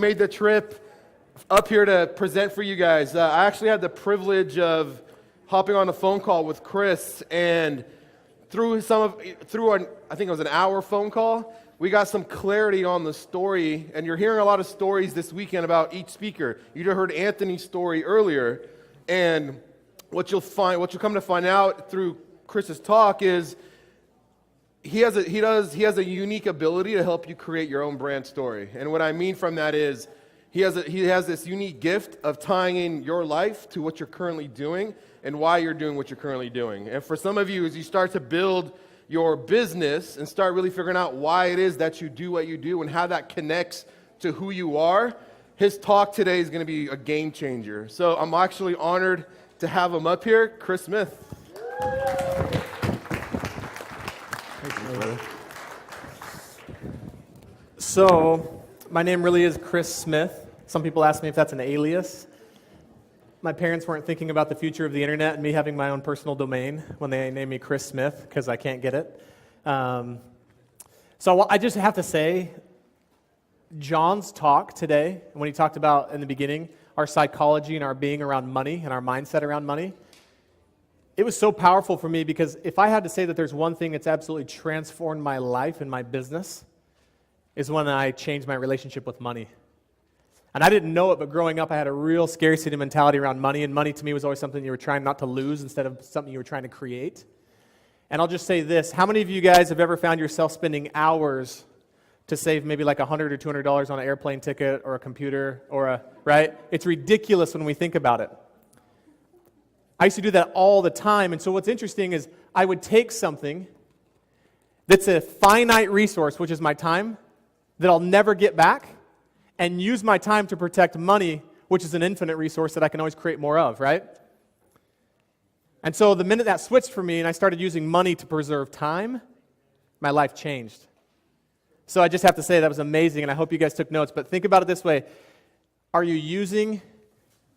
Made the trip up here to present for you guys. I actually had the privilege of hopping on a phone call with Chris, and through I think it was an hour phone call, we got some clarity on the story. And you're hearing a lot of stories this weekend about each speaker. You just heard Anthony's story earlier, and what you'll come to find out through Chris's talk is he has a unique ability to help you create your own brand story. And what I mean from that is he has this unique gift of tying in your life to what you're currently doing and why you're doing what you're currently doing. And for some of you, as you start to build your business and start really figuring out why it is that you do what you do and how that connects to who you are, his talk today is going to be a game changer. So I'm actually honored to have him up here, Chris Smith. So, my name really is Chris Smith. Some people ask me if that's an alias. My parents weren't thinking about the future of the internet and me having my own personal domain when they named me Chris Smith because I can't get it. So I just have to say, John's talk today, when he talked about in the beginning, our psychology and our being around money and our mindset around money, it was so powerful for me because if I had to say that there's one thing that's absolutely transformed my life and my business, is when I changed my relationship with money. And I didn't know it, but growing up I had a real scarcity mentality around money, and money to me was always something you were trying not to lose instead of something you were trying to create. And I'll just say this, how many of you guys have ever found yourself spending hours to save maybe like $100 or $200 on an airplane ticket or a computer right? It's ridiculous when we think about it. I used to do that all the time, and so what's interesting is I would take something that's a finite resource, which is my time, that I'll never get back, and use my time to protect money, which is an infinite resource that I can always create more of, right? And so the minute that switched for me and I started using money to preserve time, my life changed. So I just have to say that was amazing, and I hope you guys took notes, but think about it this way. Are you using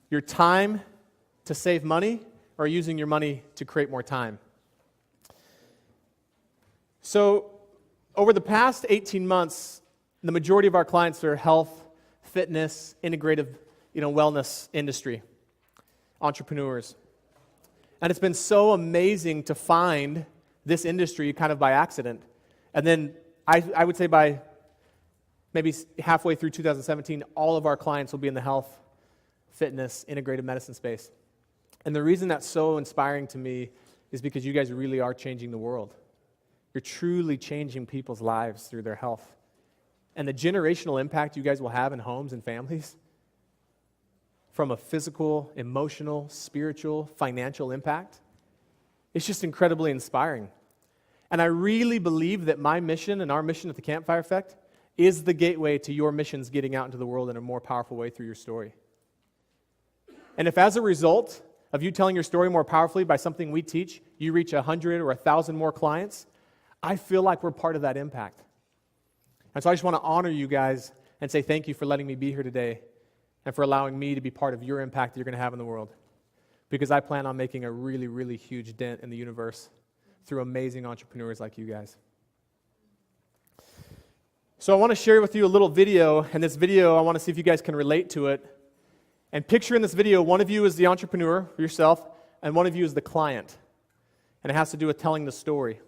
your time to save money, or using your money to create more time? So over the past 18 months, the majority of our clients are health, fitness, integrative, wellness industry, entrepreneurs. And it's been so amazing to find this industry kind of by accident. And then I would say by maybe halfway through 2017, all of our clients will be in the health, fitness, integrative medicine space. And the reason that's so inspiring to me is because you guys really are changing the world. You're truly changing people's lives through their health. And the generational impact you guys will have in homes and families, from a physical, emotional, spiritual, financial impact, it's just incredibly inspiring. And I really believe that my mission and our mission at the Campfire Effect is the gateway to your missions getting out into the world in a more powerful way through your story. And if as a result of you telling your story more powerfully by something we teach, you reach 100 or 1,000 more clients, I feel like we're part of that impact. And so I just want to honor you guys and say thank you for letting me be here today and for allowing me to be part of your impact that you're going to have in the world. Because I plan on making a really, really huge dent in the universe through amazing entrepreneurs like you guys. So I want to share with you a little video, and this video, I want to see if you guys can relate to it. And picture in this video, one of you is the entrepreneur, yourself, and one of you is the client. And it has to do with telling the story.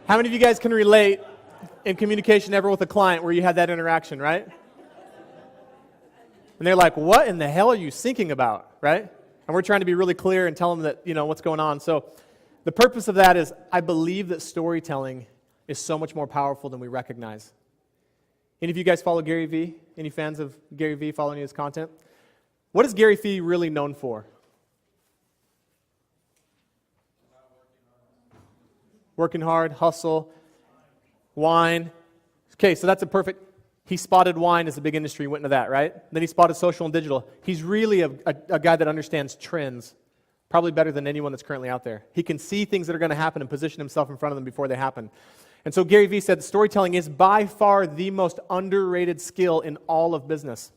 How many of you guys can relate in communication ever with a client where you had that interaction, right? And they're like, what in the hell are you thinking about, right? And we're trying to be really clear and tell them that, what's going on. So the purpose of that is I believe that storytelling is so much more powerful than we recognize. Any of you guys follow Gary Vee? Any fans of Gary Vee following his content? What is Gary Vee really known for? Working hard, hustle, wine. Okay, so that's a perfect, he spotted wine as a big industry, went into that, right? Then he spotted social and digital. He's really a guy that understands trends, probably better than anyone that's currently out there. He can see things that are going to happen and position himself in front of them before they happen. And so Gary Vee said that storytelling is by far the most underrated skill in all of business.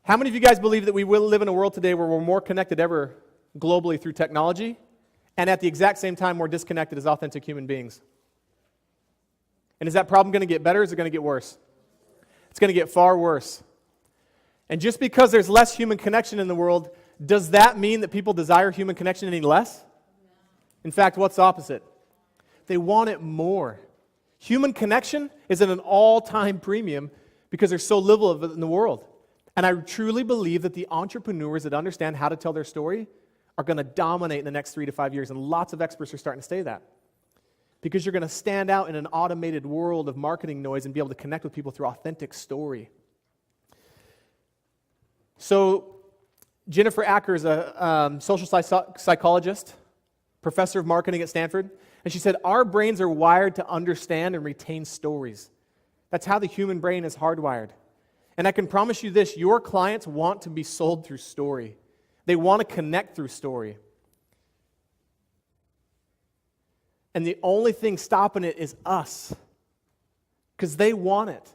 How many of you guys believe that we will live in a world today where we're more connected ever globally through technology, and at the exact same time more disconnected as authentic human beings? And is that problem going to get better or is it going to get worse? It's going to get far worse. And just because there's less human connection in the world, does that mean that people desire human connection any less? In fact, what's the opposite? They want it more. Human connection is at an all-time premium because there's so little of it in the world. And I truly believe that the entrepreneurs that understand how to tell their story are going to dominate in the next 3 to 5 years, and lots of experts are starting to say that. Because you're going to stand out in an automated world of marketing noise and be able to connect with people through authentic story. So Jennifer Acker is a social psychologist, professor of marketing at Stanford, and she said, our brains are wired to understand and retain stories. That's how the human brain is hardwired. And I can promise you this, your clients want to be sold through story. They want to connect through story. And the only thing stopping it is us, because they want it.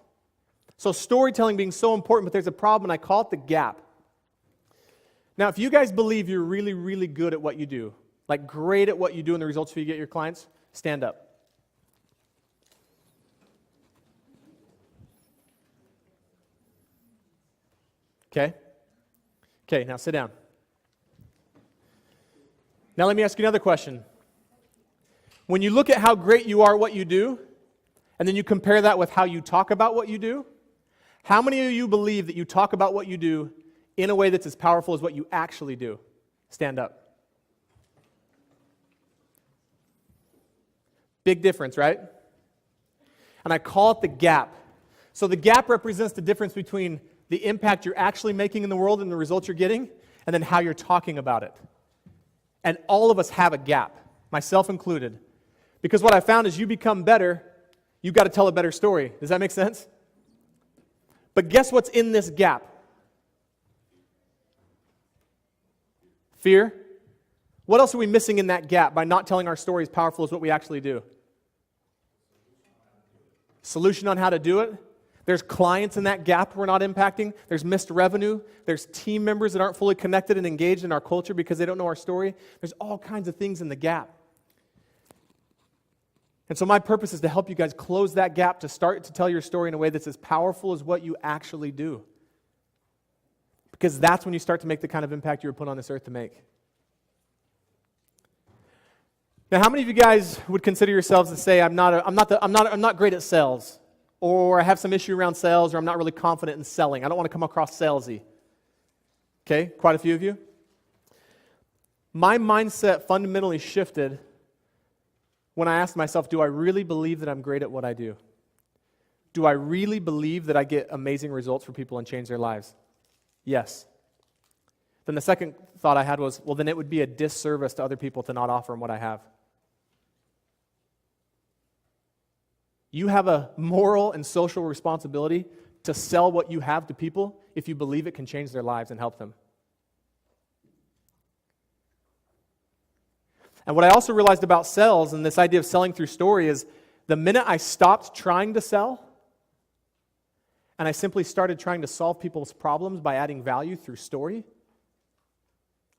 So storytelling being so important, but there's a problem, and I call it the gap. Now, if you guys believe you're really, really good at what you do, like great at what you do and the results you get your clients, stand up. Okay? Okay, now sit down. Now let me ask you another question. When you look at how great you are at what you do, and then you compare that with how you talk about what you do, how many of you believe that you talk about what you do in a way that's as powerful as what you actually do? Stand up. Big difference, right? And I call it the gap. So the gap represents the difference between the impact you're actually making in the world and the results you're getting, and then how you're talking about it. And all of us have a gap, myself included. Because what I found is you become better, you've got to tell a better story. Does that make sense? But guess what's in this gap? Fear. What else are we missing in that gap by not telling our story as powerful as what we actually do? Solution on how to do it. There's clients in that gap we're not impacting. There's missed revenue. There's team members that aren't fully connected and engaged in our culture because they don't know our story. There's all kinds of things in the gap. And so my purpose is to help you guys close that gap, to start to tell your story in a way that's as powerful as what you actually do. Because that's when you start to make the kind of impact you were put on this earth to make. Now, how many of you guys would consider yourselves to say, I'm not great at sales, or I have some issue around sales, or I'm not really confident in selling. I don't want to come across salesy. Okay, quite a few of you. My mindset fundamentally shifted when I asked myself, do I really believe that I'm great at what I do? Do I really believe that I get amazing results for people and change their lives? Yes. Then the second thought I had was, well, then it would be a disservice to other people to not offer them what I have. You have a moral and social responsibility to sell what you have to people if you believe it can change their lives and help them. And what I also realized about sales and this idea of selling through story is the minute I stopped trying to sell and I simply started trying to solve people's problems by adding value through story,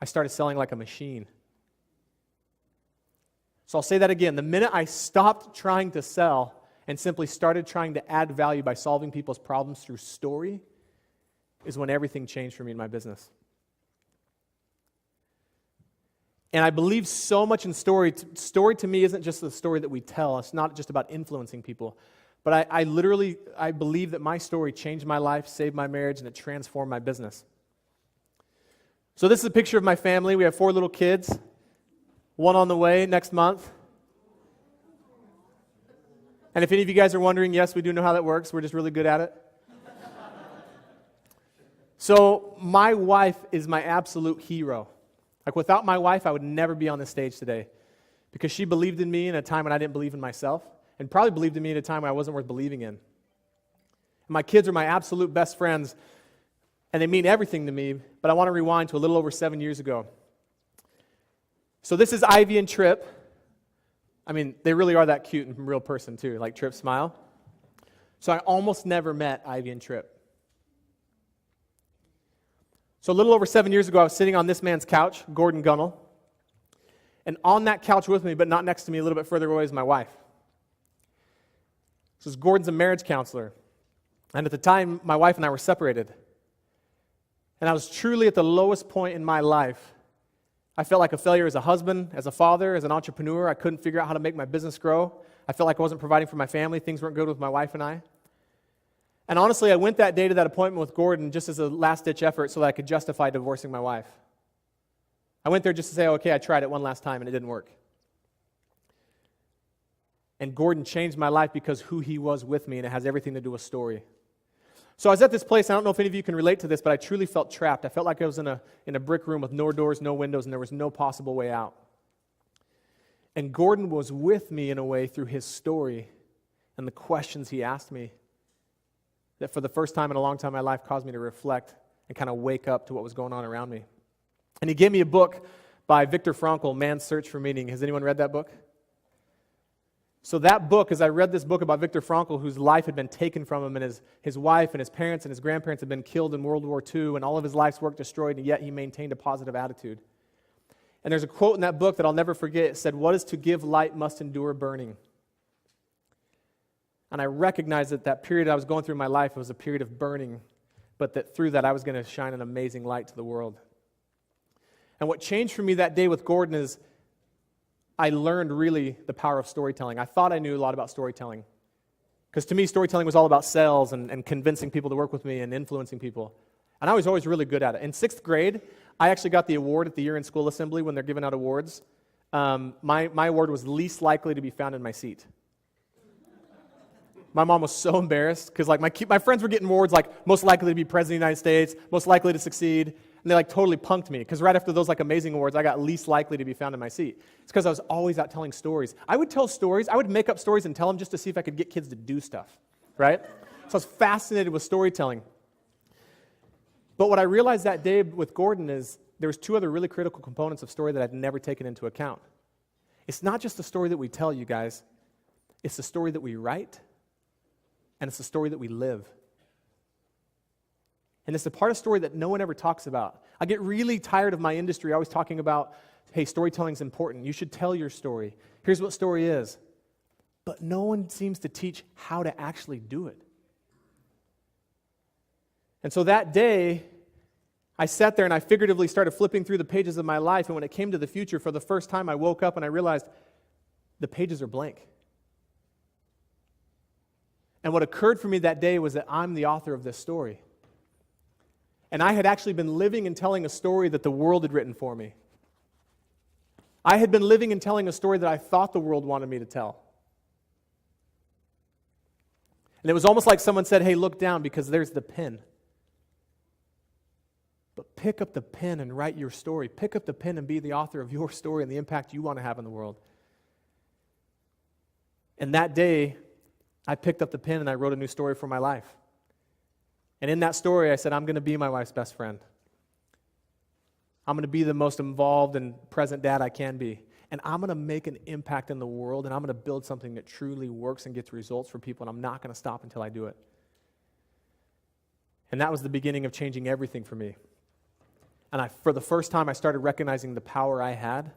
I started selling like a machine. So I'll say that again. The minute I stopped trying to sell and simply started trying to add value by solving people's problems through story is when everything changed for me in my business. And I believe so much in story. Story to me isn't just the story that we tell. It's not just about influencing people. But I believe that my story changed my life, saved my marriage, and it transformed my business. So this is a picture of my family. We have 4 little kids. One on the way next month. And if any of you guys are wondering, yes, we do know how that works. We're just really good at it. So my wife is my absolute hero. Like without my wife, I would never be on this stage today. because she believed in me in a time when I didn't believe in myself, and probably believed in me at a time when I wasn't worth believing in. And my kids are my absolute best friends, and they mean everything to me, but I want to rewind to a little over 7 years ago. So this is Ivy and Trip. I mean, they really are that cute in real person too, like Trip's smile. So I almost never met Ivy and Trip. So a little over 7 years ago, I was sitting on this man's couch, Gordon Gunnell. And on that couch with me, but not next to me, a little bit further away, is my wife. So Gordon's a marriage counselor. And at the time, my wife and I were separated. And I was truly at the lowest point in my life. I felt like a failure as a husband, as a father, as an entrepreneur. I couldn't figure out how to make my business grow. I felt like I wasn't providing for my family. Things weren't good with my wife and I. And honestly, I went that day to that appointment with Gordon just as a last-ditch effort so that I could justify divorcing my wife. I went there just to say, okay, I tried it one last time and it didn't work. And Gordon changed my life because who he was with me, and it has everything to do with story. So I was at this place, I don't know if any of you can relate to this, but I truly felt trapped. I felt like I was in a brick room with no doors, no windows, and there was no possible way out. And Gordon was with me in a way through his story and the questions he asked me that for the first time in a long time in my life caused me to reflect and kind of wake up to what was going on around me. And he gave me a book by Viktor Frankl, Man's Search for Meaning. Has anyone read that book? So that book, as I read this book about Viktor Frankl, whose life had been taken from him, and his wife and his parents and his grandparents had been killed in World War II, and all of his life's work destroyed, and yet he maintained a positive attitude. And there's a quote in that book that I'll never forget. It said, "What is to give light must endure burning." And I recognized that that period I was going through in my life was a period of burning, but that through that I was going to shine an amazing light to the world. And what changed for me that day with Gordon is I learned really the power of storytelling. I thought I knew a lot about storytelling. Because to me, storytelling was all about sales and convincing people to work with me and influencing people. And I was always really good at it. In 6th grade, I actually got the award at the year-end school assembly when they're giving out awards. My award was least likely to be found in my seat. My mom was so embarrassed because like my friends were getting awards like most likely to be president of the United States, most likely to succeed. And they like totally punked me because right after those like amazing awards, I got least likely to be found in my seat. It's because I was always out telling stories. I would tell stories. I would make up stories and tell them just to see if I could get kids to do stuff, right? So I was fascinated with storytelling. But what I realized that day with Gordon is there was 2 other really critical components of story that I'd never taken into account. It's not just the story that we tell, you guys. It's the story that we write, and it's the story that we live. And it's the part of story that no one ever talks about. I get really tired of my industry always talking about, hey, storytelling's important. You should tell your story. Here's what story is. But no one seems to teach how to actually do it. And so that day, I sat there and I figuratively started flipping through the pages of my life. And when it came to the future, for the first time, I woke up and I realized the pages are blank. And what occurred for me that day was that I'm the author of this story. And I had actually been living and telling a story that the world had written for me. I had been living and telling a story that I thought the world wanted me to tell. And it was almost like someone said, hey, look down because there's the pen. But pick up the pen and write your story. Pick up the pen and be the author of your story and the impact you want to have in the world. And that day, I picked up the pen and I wrote a new story for my life. And in that story, I said, I'm going to be my wife's best friend. I'm going to be the most involved and present dad I can be. And I'm going to make an impact in the world, and I'm going to build something that truly works and gets results for people, and I'm not going to stop until I do it. And that was the beginning of changing everything for me. And for the first time, I started recognizing the power I had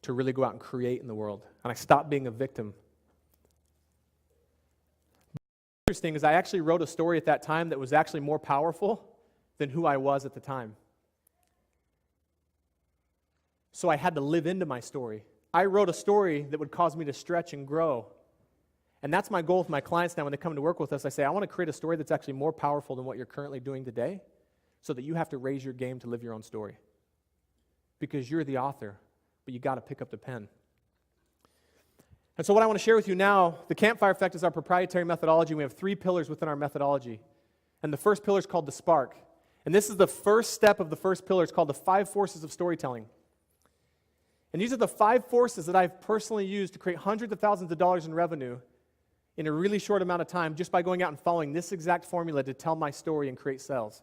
to really go out and create in the world. And I stopped being a victim. Interesting is I actually wrote a story at that time that was actually more powerful than who I was at the time. So I had to live into my story. I wrote a story that would cause me to stretch and grow. And that's my goal with my clients now when they come to work with us. I say, I want to create a story that's actually more powerful than what you're currently doing today so that you have to raise your game to live your own story. Because you're the author, but you got to pick up the pen. And so what I want to share with you now, the Campfire Effect is our proprietary methodology. We have 3 pillars within our methodology. And the first pillar is called the spark. And this is the first step of the first pillar. It's called the 5 forces of storytelling. And these are the 5 forces that I've personally used to create hundreds of thousands of dollars in revenue in a really short amount of time just by going out and following this exact formula to tell my story and create sales.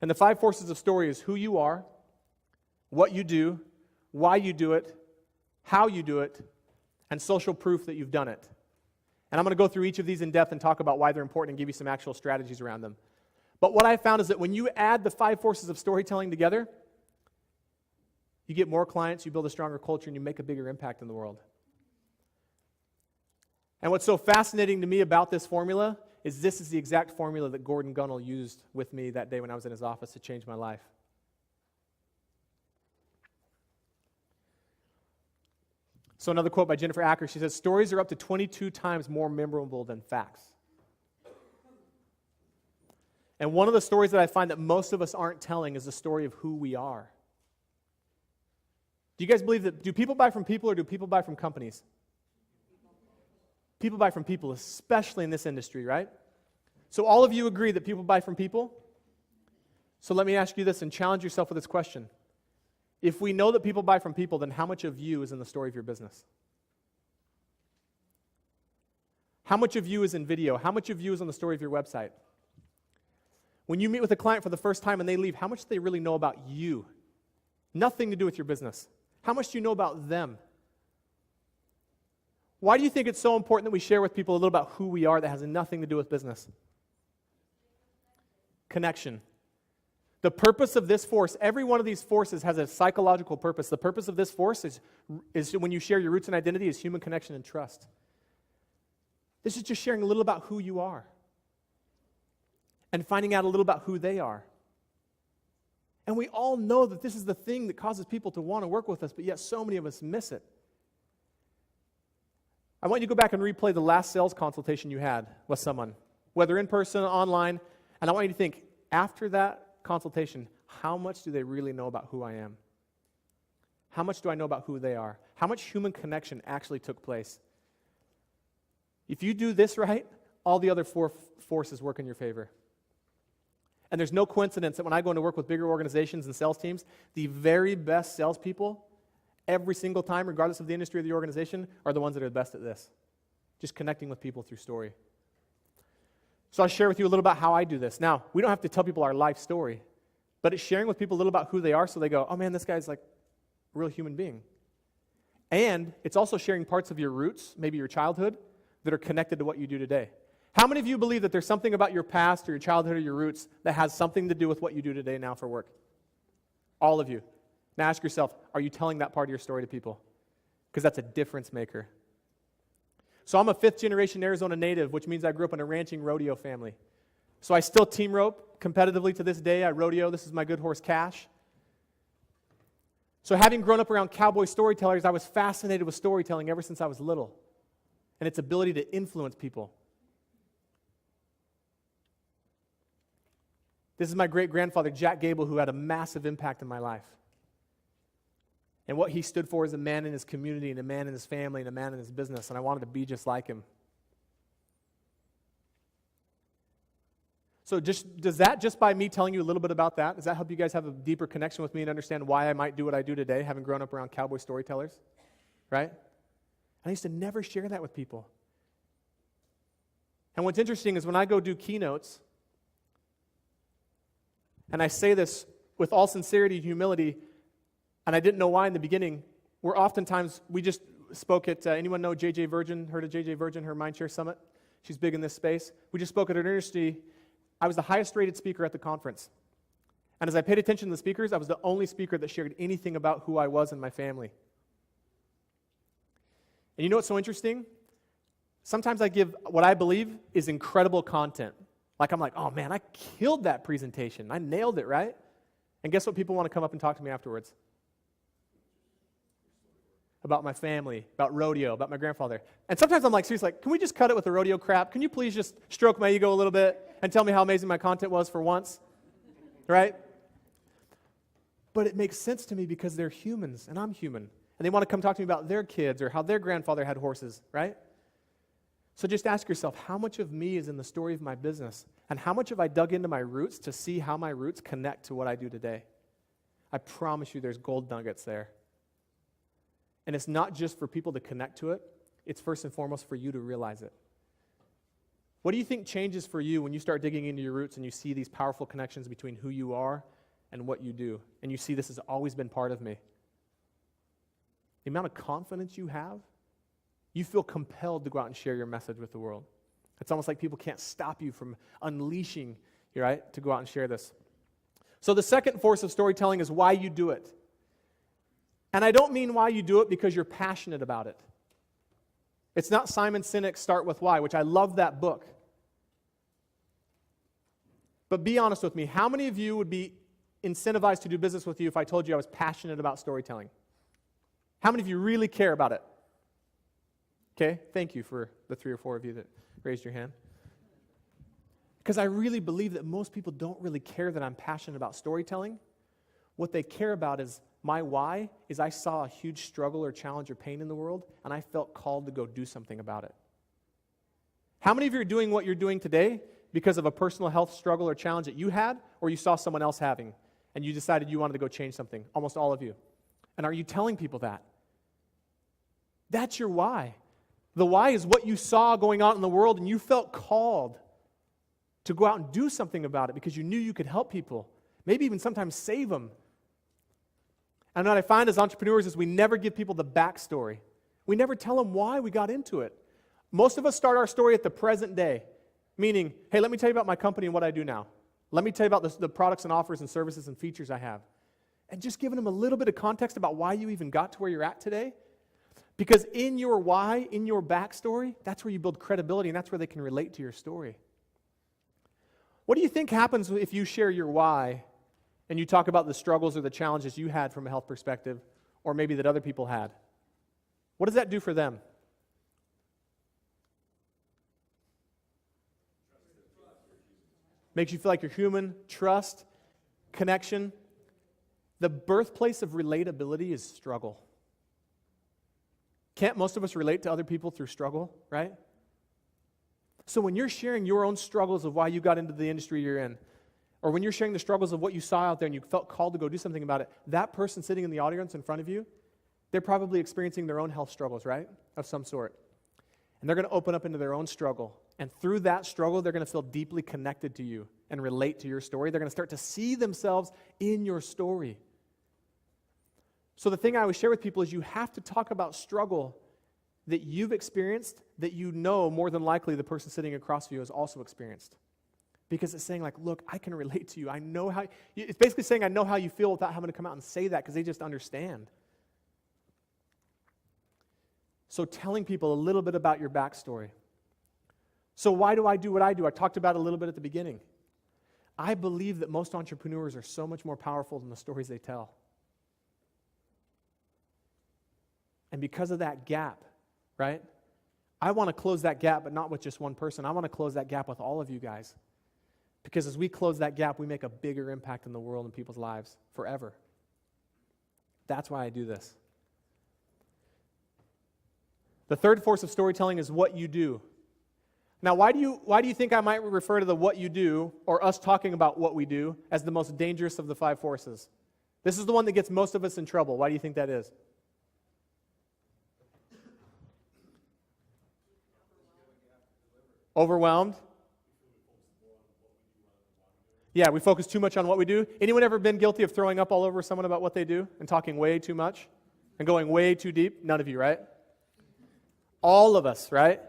And the 5 forces of story is who you are, what you do, why you do it, how you do it, and social proof that you've done it. And I'm going to go through each of these in depth and talk about why they're important and give you some actual strategies around them. But what I found is that when you add the 5 forces of storytelling together, you get more clients, you build a stronger culture, and you make a bigger impact in the world. And what's so fascinating to me about this formula is this is the exact formula that Gordon Gunnell used with me that day when I was in his office to change my life. So another quote by Jennifer Acker, she says, stories are up to 22 times more memorable than facts. And one of the stories that I find that most of us aren't telling is the story of who we are. Do you guys believe that, do people buy from people or do people buy from companies? People buy from people, especially in this industry, right? So all of you agree that people buy from people? So let me ask you this and challenge yourself with this question. If we know that people buy from people, then how much of you is in the story of your business? How much of you is in video? How much of you is on the story of your website? When you meet with a client for the first time and they leave, how much do they really know about you? Nothing to do with your business. How much do you know about them? Why do you think it's so important that we share with people a little about who we are that has nothing to do with business? Connection. The purpose of this force, every one of these forces has a psychological purpose. The purpose of this force is when you share your roots and identity is human connection and trust. This is just sharing a little about who you are and finding out a little about who they are. And we all know that this is the thing that causes people to want to work with us, but yet so many of us miss it. I want you to go back and replay the last sales consultation you had with someone, whether in person or online, and I want you to think, after that consultation, how much do they really know about who I am? How much do I know about who they are? How much human connection actually took place? If you do this right, all the other 4 forces work in your favor. And there's no coincidence that when I go into work with bigger organizations and sales teams, the very best salespeople, every single time, regardless of the industry or the organization, are the ones that are the best at this. Just connecting with people through story. So I'll share with you a little about how I do this. Now, we don't have to tell people our life story, but it's sharing with people a little about who they are so they go, oh man, this guy's like a real human being. And it's also sharing parts of your roots, maybe your childhood, that are connected to what you do today. How many of you believe that there's something about your past or your childhood or your roots that has something to do with what you do today now for work? All of you. Now ask yourself, are you telling that part of your story to people? Because that's a difference maker. So I'm a 5th generation Arizona native, which means I grew up in a ranching rodeo family. So I still team rope competitively to this day. I rodeo. This is my good horse, Cash. So having grown up around cowboy storytellers, I was fascinated with storytelling ever since I was little and its ability to influence people. This is my great-grandfather, Jack Gable, who had a massive impact in my life. And what he stood for is a man in his community and a man in his family and a man in his business, and I wanted to be just like him. So does that, just by me telling you a little bit about that, does that help you guys have a deeper connection with me and understand why I might do what I do today, having grown up around cowboy storytellers? Right? I used to never share that with people. And what's interesting is when I go do keynotes, and I say this with all sincerity and humility, and I didn't know why in the beginning, we just spoke at, anyone know J.J. Virgin, heard of J.J. Virgin, her Mindshare Summit? She's big in this space. We just spoke at her university. I was the highest rated speaker at the conference. And as I paid attention to the speakers, I was the only speaker that shared anything about who I was and my family. And you know what's so interesting? Sometimes I give what I believe is incredible content. Like I'm like, oh man, I killed that presentation. I nailed it, right? And guess what people want to come up and talk to me afterwards? About my family, about rodeo, about my grandfather. And sometimes I'm like, seriously, can we just cut it with the rodeo crap? Can you please just stroke my ego a little bit and tell me how amazing my content was for once? Right? But it makes sense to me because they're humans and I'm human. And they want to come talk to me about their kids or how their grandfather had horses, right? So just ask yourself, how much of me is in the story of my business? And how much have I dug into my roots to see how my roots connect to what I do today? I promise you there's gold nuggets there. And it's not just for people to connect to it. It's first and foremost for you to realize it. What do you think changes for you when you start digging into your roots and you see these powerful connections between who you are and what you do? And you see this has always been part of me. The amount of confidence you have, you feel compelled to go out and share your message with the world. It's almost like people can't stop you from unleashing, right, to go out and share this. So the second force of storytelling is why you do it. And I don't mean why you do it because you're passionate about it. It's not Simon Sinek's Start With Why, which I love that book. But be honest with me, how many of you would be incentivized to do business with you if I told you I was passionate about storytelling? How many of you really care about it? Okay, thank you for the 3 or 4 of you that raised your hand. Because I really believe that most people don't really care that I'm passionate about storytelling. What they care about is my why is I saw a huge struggle or challenge or pain in the world, and I felt called to go do something about it. How many of you are doing what you're doing today because of a personal health struggle or challenge that you had, or you saw someone else having, and you decided you wanted to go change something? Almost all of you. And are you telling people that? That's your why. The why is what you saw going on in the world, and you felt called to go out and do something about it because you knew you could help people, maybe even sometimes save them. And what I find as entrepreneurs is we never give people the backstory. We never tell them why we got into it. Most of us start our story at the present day, meaning, hey, let me tell you about my company and what I do now. Let me tell you about the products and offers and services and features I have. And just giving them a little bit of context about why you even got to where you're at today. Because in your why, in your backstory, that's where you build credibility, and that's where they can relate to your story. What do you think happens if you share your why and you talk about the struggles or the challenges you had from a health perspective, or maybe that other people had? What does that do for them? Makes you feel like you're human, trust, connection. The birthplace of relatability is struggle. Can't most of us relate to other people through struggle, right? So when you're sharing your own struggles of why you got into the industry you're in, or when you're sharing the struggles of what you saw out there and you felt called to go do something about it, that person sitting in the audience in front of you, they're probably experiencing their own health struggles, right? Of some sort. And they're going to open up into their own struggle. And through that struggle, they're going to feel deeply connected to you and relate to your story. They're going to start to see themselves in your story. So the thing I always share with people is you have to talk about struggle that you've experienced that you know more than likely the person sitting across from you has also experienced. Because it's saying like, look, I can relate to you. I know how, it's basically saying I know how you feel without having to come out and say that because they just understand. So telling people a little bit about your backstory. So why do I do what I do? I talked about it a little bit at the beginning. I believe that most entrepreneurs are so much more powerful than the stories they tell. And because of that gap, right? I want to close that gap, but not with just one person. I want to close that gap with all of you guys. Because as we close that gap, we make a bigger impact in the world and people's lives forever. That's why I do this. The third force of storytelling is what you do. Now, why do you think I might refer to the what you do, or us talking about what we do, as the most dangerous of the 5 forces? This is the one that gets most of us in trouble. Why do you think that is? Overwhelmed? Yeah, we focus too much on what we do. Anyone ever been guilty of throwing up all over someone about what they do and talking way too much and going way too deep? None of you, right? All of us, right?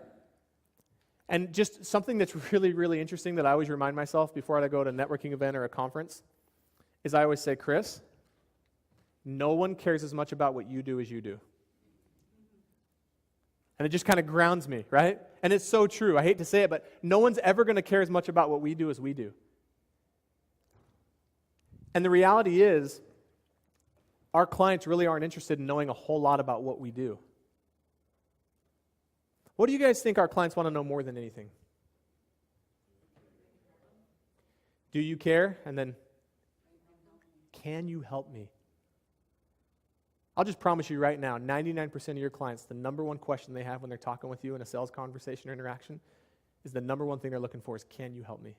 And just something that's really, really interesting that I always remind myself before I go to a networking event or a conference is I always say, Chris, no one cares as much about what you do as you do. And it just kind of grounds me, right? And it's so true. I hate to say it, but no one's ever going to care as much about what we do as we do. And the reality is, our clients really aren't interested in knowing a whole lot about what we do. What do you guys think our clients want to know more than anything? Do you care? And then, can you help me? I'll just promise you right now, 99% of your clients, the number one question they have when they're talking with you in a sales conversation or interaction is the number one thing they're looking for is, can you help me?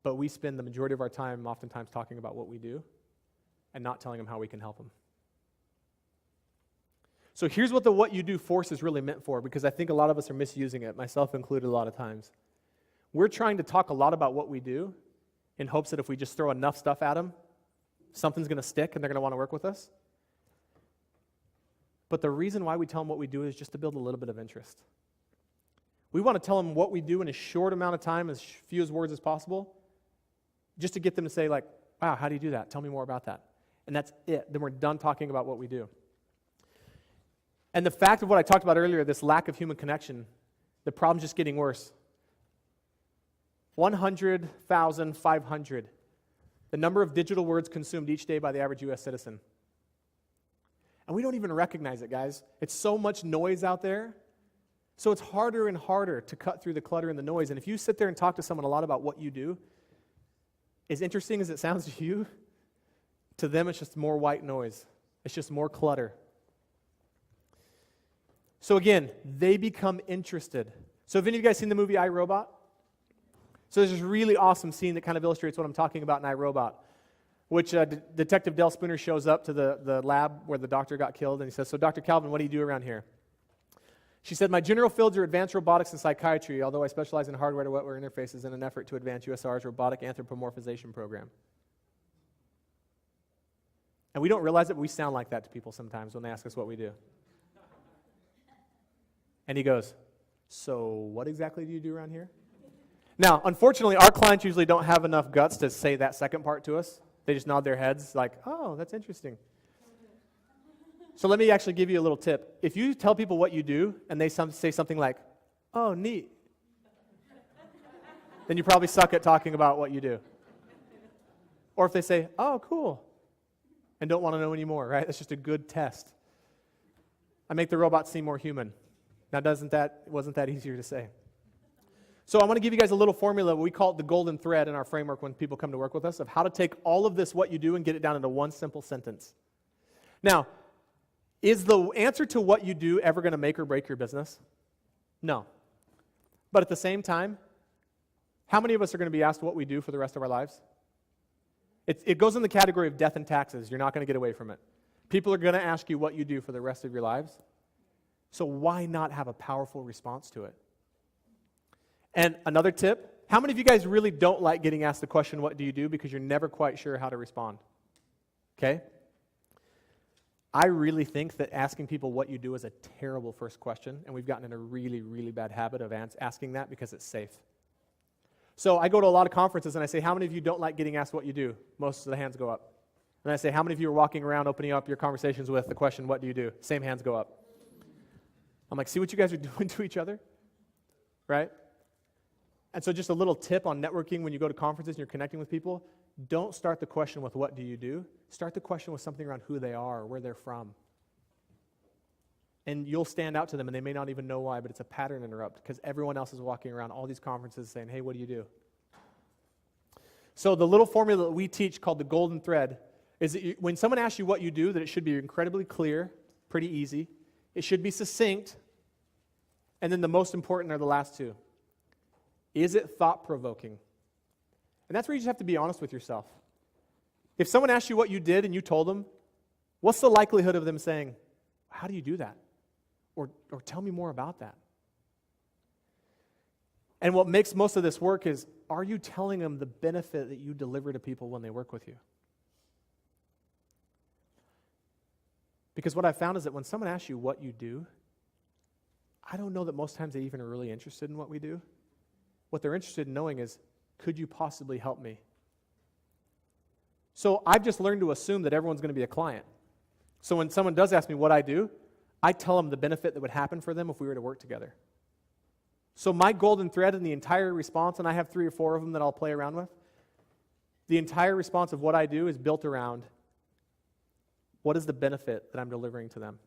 But we spend the majority of our time oftentimes talking about what we do. and not telling them how we can help them. So here's what the what you do force is really meant for, because I think a lot of us are misusing it, myself included a lot of times. We're trying to talk a lot about what we do in hopes that if we just throw enough stuff at them, something's going to stick and they're going to want to work with us. But the reason why we tell them what we do is just to build a little bit of interest. We want to tell them what we do in a short amount of time, as few as words as possible, just to get them to say, like, wow, how do you do that? Tell me more about that. And that's it. Then we're done talking about what we do. And the fact of what I talked about earlier, this lack of human connection, the problem's just getting worse. 100,500. The number of digital words consumed each day by the average U.S. citizen. And we don't even recognize it, guys. It's so much noise out there. So it's harder and harder to cut through the clutter and the noise. And if you sit there and talk to someone a lot about what you do, as interesting as it sounds to you, to them it's just more white noise. It's just more clutter. So again, they become interested. So have any of you guys seen the movie I, Robot? So there's this really awesome scene that kind of illustrates what I'm talking about in I, Robot, which Detective Del Spooner shows up to the lab where the doctor got killed, and he says, so Dr. Calvin, what do you do around here? She said, my general fields are advanced robotics and psychiatry, although I specialize in hardware to wetware interfaces in an effort to advance USR's robotic anthropomorphization program. And we don't realize it, but we sound like that to people sometimes when they ask us what we do. And he goes, so what exactly do you do around here? Now, unfortunately, our clients usually don't have enough guts to say that second part to us. They just nod their heads like, oh, that's interesting. So let me actually give you a little tip. If you tell people what you do and they say something like, oh, neat, then you probably suck at talking about what you do. Or if they say, oh, cool, and don't want to know anymore, right? That's just a good test. I make the robot seem more human. Now, wasn't that easier to say? So I want to give you guys a little formula. We call it the golden thread in our framework when people come to work with us, of how to take all of this, what you do, and get it down into one simple sentence. Now, is the answer to what you do ever going to make or break your business? No. But at the same time, how many of us are going to be asked what we do for the rest of our lives? It goes in the category of death and taxes. You're not going to get away from it. People are going to ask you what you do for the rest of your lives. So why not have a powerful response to it? And another tip, how many of you guys really don't like getting asked the question, what do you do, because you're never quite sure how to respond? Okay? I really think that asking people what you do is a terrible first question, and we've gotten in a really, really bad habit of asking that because it's safe. So I go to a lot of conferences and I say, how many of you don't like getting asked what you do? Most of the hands go up. And I say, how many of you are walking around opening up your conversations with the question, what do you do? Same hands go up. I'm like, see what you guys are doing to each other? Right? And so just a little tip on networking when you go to conferences and you're connecting with people, don't start the question with what do you do? Start the question with something around who they are or where they're from. And you'll stand out to them and they may not even know why, but it's a pattern interrupt because everyone else is walking around all these conferences saying, hey, what do you do? So the little formula that we teach called the golden thread is that when someone asks you what you do, that it should be incredibly clear, pretty easy. It should be succinct. And then the most important are the last two. Is it thought-provoking? And that's where you just have to be honest with yourself. If someone asks you what you did and you told them, what's the likelihood of them saying, how do you do that? Or tell me more about that. And what makes most of this work is, are you telling them the benefit that you deliver to people when they work with you? Because what I found is that when someone asks you what you do, I don't know that most times they even are really interested in what we do. What they're interested in knowing is, could you possibly help me? So I've just learned to assume that everyone's going to be a client. So when someone does ask me what I do, I tell them the benefit that would happen for them if we were to work together. So my golden thread in the entire response, and I have 3 or 4 of them that I'll play around with, the entire response of what I do is built around what is the benefit that I'm delivering to them.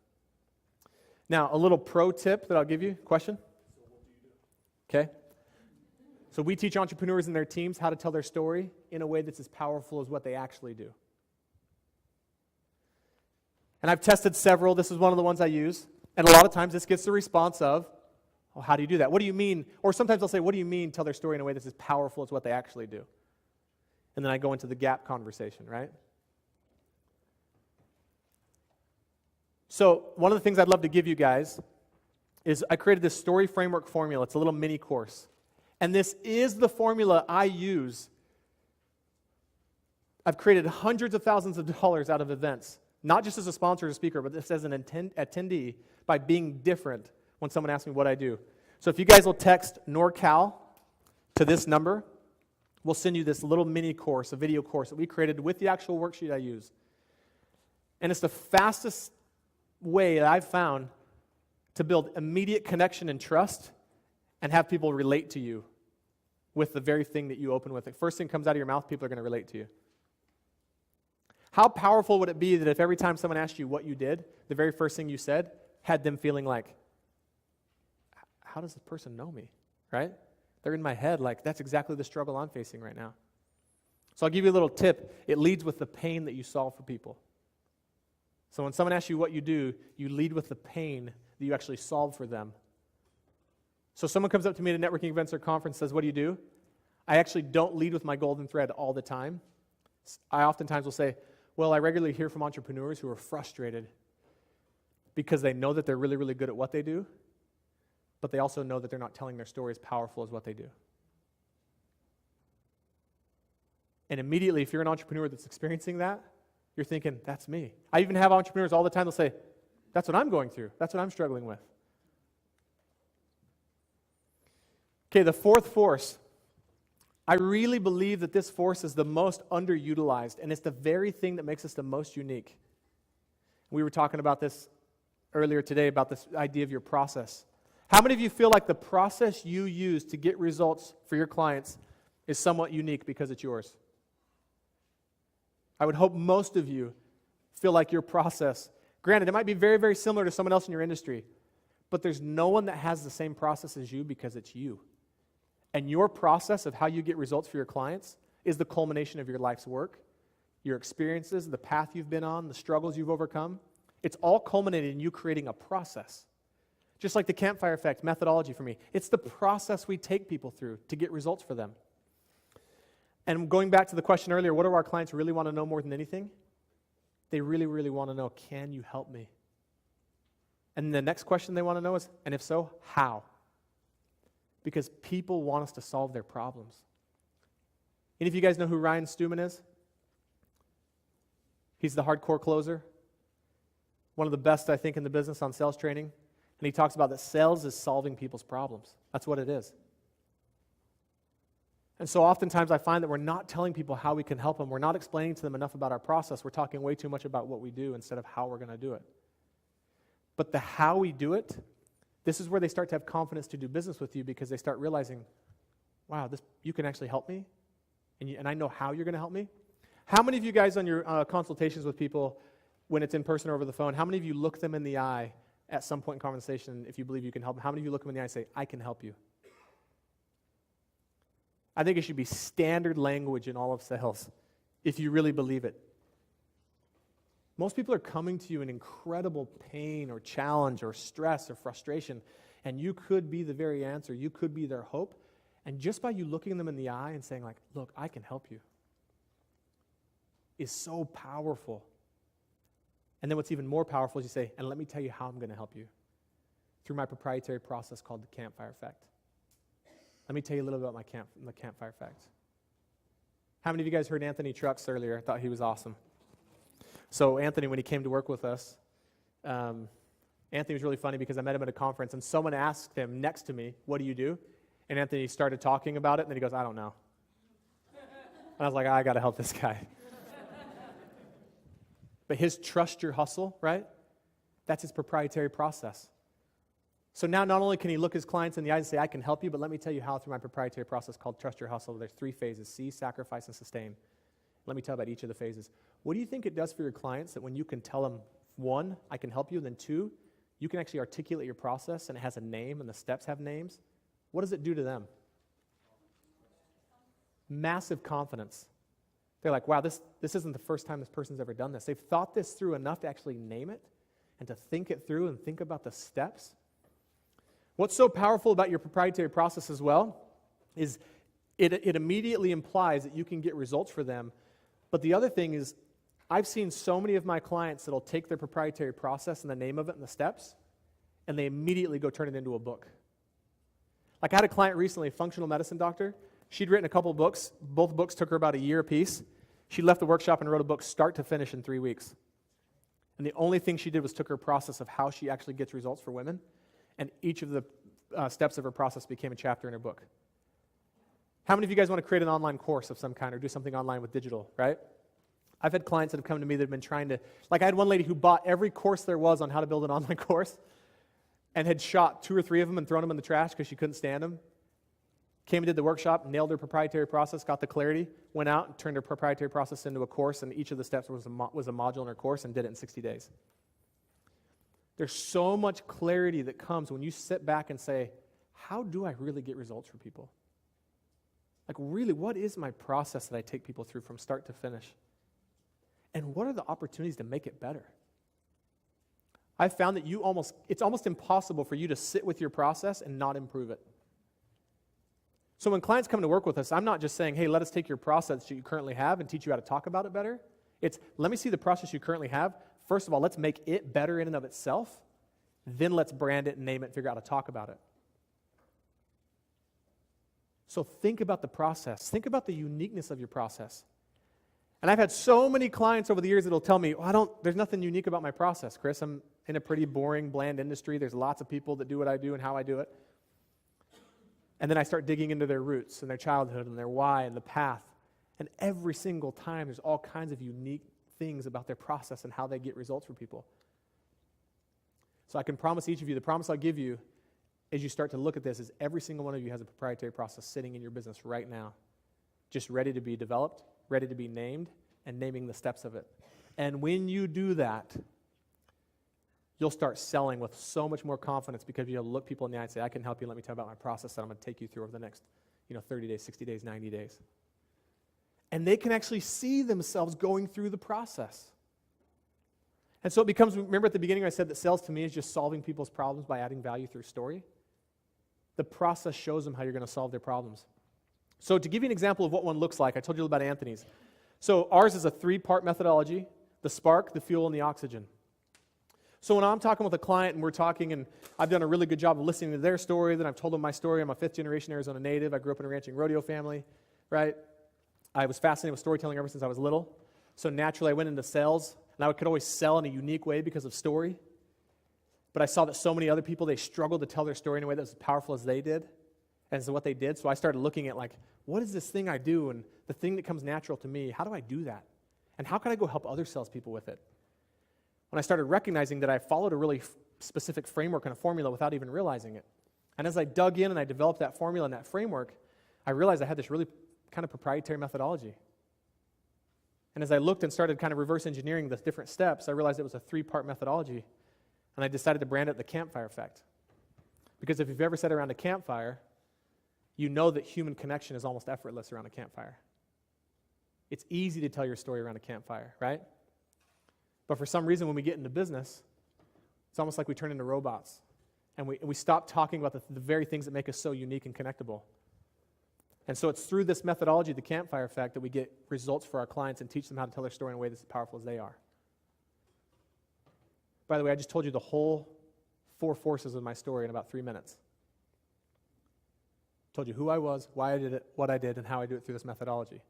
Now, a little pro tip that I'll give you. Question? So what do you do? Okay. So we teach entrepreneurs and their teams how to tell their story in a way that's as powerful as what they actually do. And I've tested several. This is one of the ones I use. And a lot of times this gets the response of, oh, how do you do that? What do you mean? Or sometimes they'll say, what do you mean tell their story in a way that's as powerful as what they actually do? And then I go into the gap conversation, right? So one of the things I'd love to give you guys is I created this story framework formula. It's a little mini course. And this is the formula I use. I've created hundreds of thousands of dollars out of events, not just as a sponsor or speaker, but just as an attendee by being different when someone asks me what I do. So if you guys will text NorCal to this number, we'll send you this little mini course, a video course that we created with the actual worksheet I use. And it's the fastest way that I've found to build immediate connection and trust and have people relate to you with the very thing that you open with. The first thing comes out of your mouth, people are going to relate to you. How powerful would it be that if every time someone asked you what you did, the very first thing you said had them feeling like, how does this person know me, right? They're in my head like, that's exactly the struggle I'm facing right now. So I'll give you a little tip. It leads with the pain that you solve for people. So when someone asks you what you do, you lead with the pain that you actually solve for them. So someone comes up to me at a networking events or conference and says, what do you do? I actually don't lead with my golden thread all the time. I oftentimes will say, well, I regularly hear from entrepreneurs who are frustrated because they know that they're really, really good at what they do, but they also know that they're not telling their story as powerful as what they do. And immediately, if you're an entrepreneur that's experiencing that, you're thinking, that's me. I even have entrepreneurs all the time, they'll say, that's what I'm going through. That's what I'm struggling with. Okay, the fourth force. I really believe that this force is the most underutilized, and it's the very thing that makes us the most unique. We were talking about this earlier today, about this idea of your process. How many of you feel like the process you use to get results for your clients is somewhat unique because it's yours? I would hope most of you feel like your process, granted, it might be very, very similar to someone else in your industry, but there's no one that has the same process as you because it's you. And your process of how you get results for your clients is the culmination of your life's work, your experiences, the path you've been on, the struggles you've overcome. It's all culminated in you creating a process. Just like the campfire effect methodology for me. It's the process we take people through to get results for them. And going back to the question earlier, what do our clients really want to know more than anything? They really, really want to know, can you help me? And the next question they want to know is, and if so, how? Because people want us to solve their problems. Any of you guys know who Ryan Stewman is? He's the hardcore closer. One of the best, I think, in the business on sales training. And he talks about that sales is solving people's problems. That's what it is. And so oftentimes I find that we're not telling people how we can help them. We're not explaining to them enough about our process. We're talking way too much about what we do instead of how we're going to do it. But the how we do it, this is where they start to have confidence to do business with you because they start realizing, wow, you can actually help me, and I know how you're going to help me. How many of you guys on your consultations with people, when it's in person or over the phone, how many of you look them in the eye at some point in conversation if you believe you can help them? How many of you look them in the eye and say, I can help you? I think it should be standard language in all of sales if you really believe it. Most people are coming to you in incredible pain or challenge or stress or frustration, and you could be the very answer. You could be their hope. And just by you looking them in the eye and saying, like, look, I can help you, is so powerful. And then what's even more powerful is you say, and let me tell you how I'm going to help you through my proprietary process called the campfire effect. Let me tell you a little bit about the campfire effect. How many of you guys heard Anthony Trucks earlier? I thought he was awesome. So Anthony, when he came to work with us, Anthony was really funny because I met him at a conference, and someone asked him next to me, what do you do? And Anthony started talking about it, and then he goes, I don't know. And I was like, I got to help this guy. But his trust your hustle, right? That's his proprietary process. So now not only can he look his clients in the eyes and say, I can help you, but let me tell you how through my proprietary process called Trust Your Hustle. There's 3 phases: see, sacrifice, and sustain. Let me tell you about each of the phases. What do you think it does for your clients that when you can tell them, 1, I can help you, and then 2, you can actually articulate your process and it has a name and the steps have names? What does it do to them? Massive confidence. They're like, wow, this isn't the first time this person's ever done this. They've thought this through enough to actually name it and to think it through and think about the steps. What's so powerful about your proprietary process as well is it immediately implies that you can get results for them. But the other thing is, I've seen so many of my clients that'll take their proprietary process and the name of it and the steps, and they immediately go turn it into a book. Like I had a client recently, a functional medicine doctor. She'd written a couple books. Both books took her about a year apiece. She left the workshop and wrote a book start to finish in 3 weeks. And the only thing she did was took her process of how she actually gets results for women, and each of the steps of her process became a chapter in her book. How many of you guys want to create an online course of some kind or do something online with digital, right? I've had clients that have come to me that have been trying to, like I had one lady who bought every course there was on how to build an online course and had shot 2 or 3 of them and thrown them in the trash because she couldn't stand them. Came and did the workshop, nailed her proprietary process, got the clarity, went out and turned her proprietary process into a course, and each of the steps was a module in her course and did it in 60 days. There's so much clarity that comes when you sit back and say, how do I really get results for people? Like really, what is my process that I take people through from start to finish? And what are the opportunities to make it better? I've found that it's almost impossible for you to sit with your process and not improve it. So when clients come to work with us, I'm not just saying, hey, let us take your process that you currently have and teach you how to talk about it better. It's, let me see the process you currently have. First of all, let's make it better in and of itself. Then let's brand it and name it and figure out how to talk about it. So think about the process. Think about the uniqueness of your process. And I've had so many clients over the years that'll tell me, there's nothing unique about my process, Chris. I'm in a pretty boring, bland industry. There's lots of people that do what I do and how I do it. And then I start digging into their roots and their childhood and their why and the path. And every single time, there's all kinds of unique things about their process and how they get results for people. So I can promise each of you, the promise I'll give you as you start to look at this is every single one of you has a proprietary process sitting in your business right now, just ready to be developed, ready to be named, and naming the steps of it. And when you do that, you'll start selling with so much more confidence because you'll look people in the eye and say, I can help you. Let me tell you about my process that I'm going to take you through over the next 30 days, 60 days, 90 days. And they can actually see themselves going through the process. And so it becomes, remember at the beginning I said that sales to me is just solving people's problems by adding value through story? The process shows them how you're going to solve their problems. So to give you an example of what one looks like, I told you about Anthony's. So ours is a 3-part methodology: the spark, the fuel, and the oxygen. So when I'm talking with a client and we're talking and I've done a really good job of listening to their story, then I've told them my story. I'm a 5th-generation Arizona native. I grew up in a ranching rodeo family, right? I was fascinated with storytelling ever since I was little. So naturally I went into sales, and I could always sell in a unique way because of story. But I saw that so many other people, they struggled to tell their story in a way that was as powerful as they did, and as what they did. So I started looking at what is this thing I do, and the thing that comes natural to me, how do I do that? And how can I go help other salespeople with it? When I started recognizing that I followed a really specific framework and a formula without even realizing it. And as I dug in and I developed that formula and that framework, I realized I had this really kind of proprietary methodology. And as I looked and started kind of reverse engineering the different steps, I realized it was a 3-part methodology. And I decided to brand it the campfire effect. Because if you've ever sat around a campfire, you know that human connection is almost effortless around a campfire. It's easy to tell your story around a campfire, right? But for some reason, when we get into business, it's almost like we turn into robots. And we stop talking about the very things that make us so unique and connectable. And so it's through this methodology, the campfire effect, that we get results for our clients and teach them how to tell their story in a way that's as powerful as they are. By the way, I just told you the whole 4 forces of my story in about 3 minutes. Told you who I was, why I did it, what I did, and how I do it through this methodology.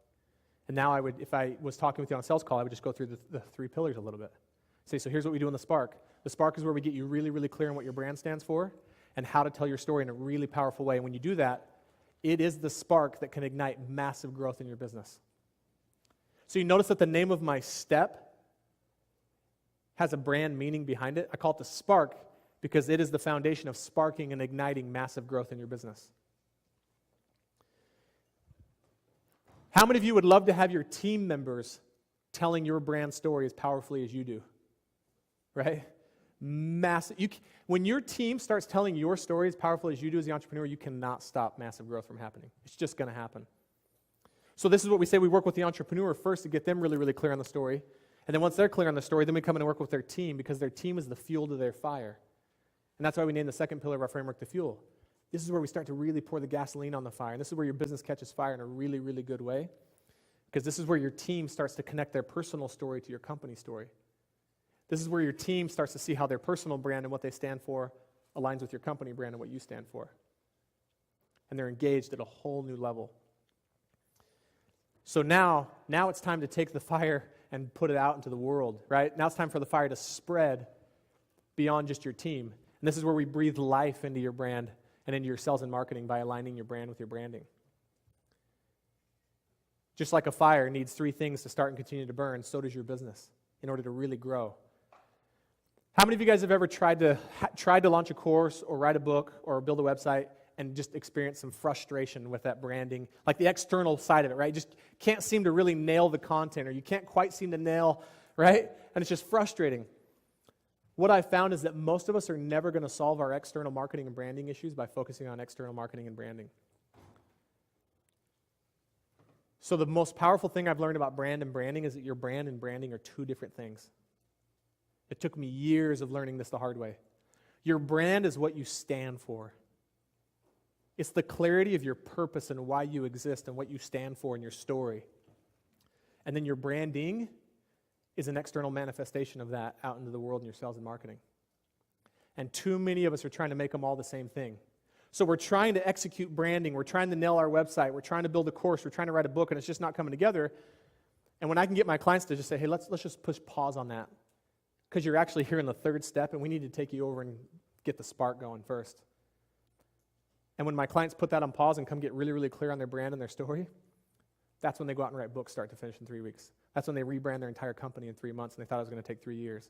And now I would, if I was talking with you on a sales call, I would just go through the 3 pillars a little bit. Say, so here's what we do in the Spark. The Spark is where we get you really, really clear on what your brand stands for and how to tell your story in a really powerful way. And when you do that, it is the spark that can ignite massive growth in your business. So you notice that the name of my step has a brand meaning behind it. I call it the Spark because it is the foundation of sparking and igniting massive growth in your business. How many of you would love to have your team members telling your brand story as powerfully as you do? Right? Massive. When your team starts telling your story as powerfully as you do as the entrepreneur, you cannot stop massive growth from happening. It's just going to happen. So this is what we say. We work with the entrepreneur first to get them really, really clear on the story. And then once they're clear on the story, then we come in and work with their team because their team is the fuel to their fire. And that's why we named the second pillar of our framework the fuel. This is where we start to really pour the gasoline on the fire. And this is where your business catches fire in a really, really good way. Because this is where your team starts to connect their personal story to your company story. This is where your team starts to see how their personal brand and what they stand for aligns with your company brand and what you stand for. And they're engaged at a whole new level. So now it's time to take the fire and put it out into the world, right? Now it's time for the fire to spread beyond just your team. And this is where we breathe life into your brand and into your sales and marketing by aligning your brand with your branding. Just like a fire needs 3 things to start and continue to burn, so does your business in order to really grow. How many of you guys have ever tried to launch a course or write a book or build a website and just experience some frustration with that branding, like the external side of it, right? Just can't seem to really nail the content, or you can't quite seem to nail, right? And it's just frustrating. What I've found is that most of us are never going to solve our external marketing and branding issues by focusing on external marketing and branding. So the most powerful thing I've learned about brand and branding is that your brand and branding are 2 different things. It took me years of learning this the hard way. Your brand is what you stand for. It's the clarity of your purpose and why you exist and what you stand for in your story. And then your branding is an external manifestation of that out into the world in your sales and marketing. And too many of us are trying to make them all the same thing. So we're trying to execute branding, we're trying to nail our website, we're trying to build a course, we're trying to write a book, and it's just not coming together. And when I can get my clients to just say, hey, let's just push pause on that, because you're actually here in the 3rd step, and we need to take you over and get the spark going first. And when my clients put that on pause and come get really, really clear on their brand and their story, that's when they go out and write books start to finish in 3 weeks. That's when they rebrand their entire company in 3 months, and they thought it was going to take 3 years,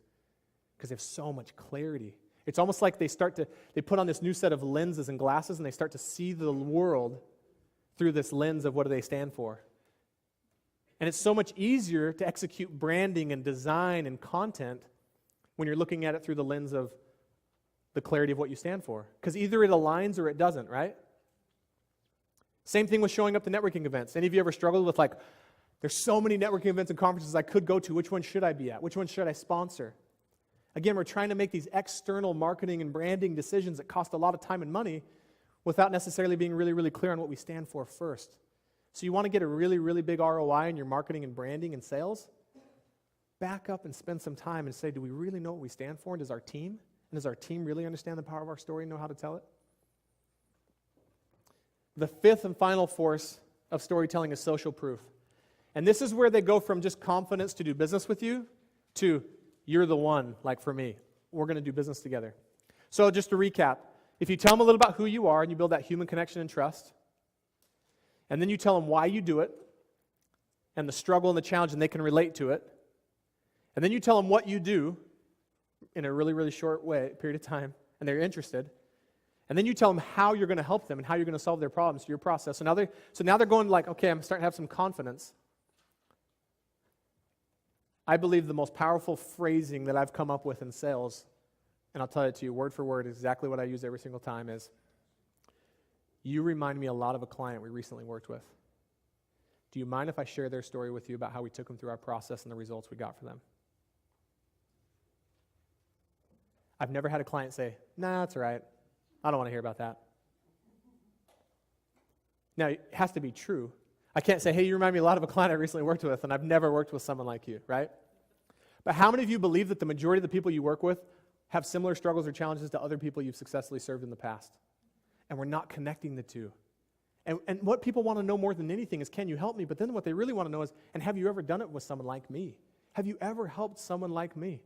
because they have so much clarity. It's almost like they put on this new set of lenses and glasses, and they start to see the world through this lens of what do they stand for. And it's so much easier to execute branding and design and content when you're looking at it through the lens of the clarity of what you stand for. Because either it aligns or it doesn't, right? Same thing with showing up to networking events. Any of you ever struggled with there's so many networking events and conferences I could go to, which one should I be at? Which one should I sponsor? Again, we're trying to make these external marketing and branding decisions that cost a lot of time and money without necessarily being really, really clear on what we stand for first. So you want to get a really, really big ROI in your marketing and branding and sales? Back up and spend some time and say, do we really know what we stand for? And does our team really understand the power of our story and know how to tell it? The 5th and final force of storytelling is social proof. And this is where they go from just confidence to do business with you to you're the one, like for me. We're going to do business together. So just to recap, if you tell them a little about who you are and you build that human connection and trust, and then you tell them why you do it and the struggle and the challenge, and they can relate to it, and then you tell them what you do in a really, really short period of time, and they're interested, and then you tell them how you're going to help them and how you're going to solve their problems through your process. So now they're going okay, I'm starting to have some confidence. I believe the most powerful phrasing that I've come up with in sales, and I'll tell it to you word for word, exactly what I use every single time is, you remind me a lot of a client we recently worked with. Do you mind if I share their story with you about how we took them through our process and the results we got for them? I've never had a client say, nah, that's all right. I don't want to hear about that. Now, it has to be true. I can't say, hey, you remind me a lot of a client I recently worked with, and I've never worked with someone like you, right? But how many of you believe that the majority of the people you work with have similar struggles or challenges to other people you've successfully served in the past? And we're not connecting the two. And what people want to know more than anything is, can you help me? But then what they really want to know is, and have you ever done it with someone like me? Have you ever helped someone like me?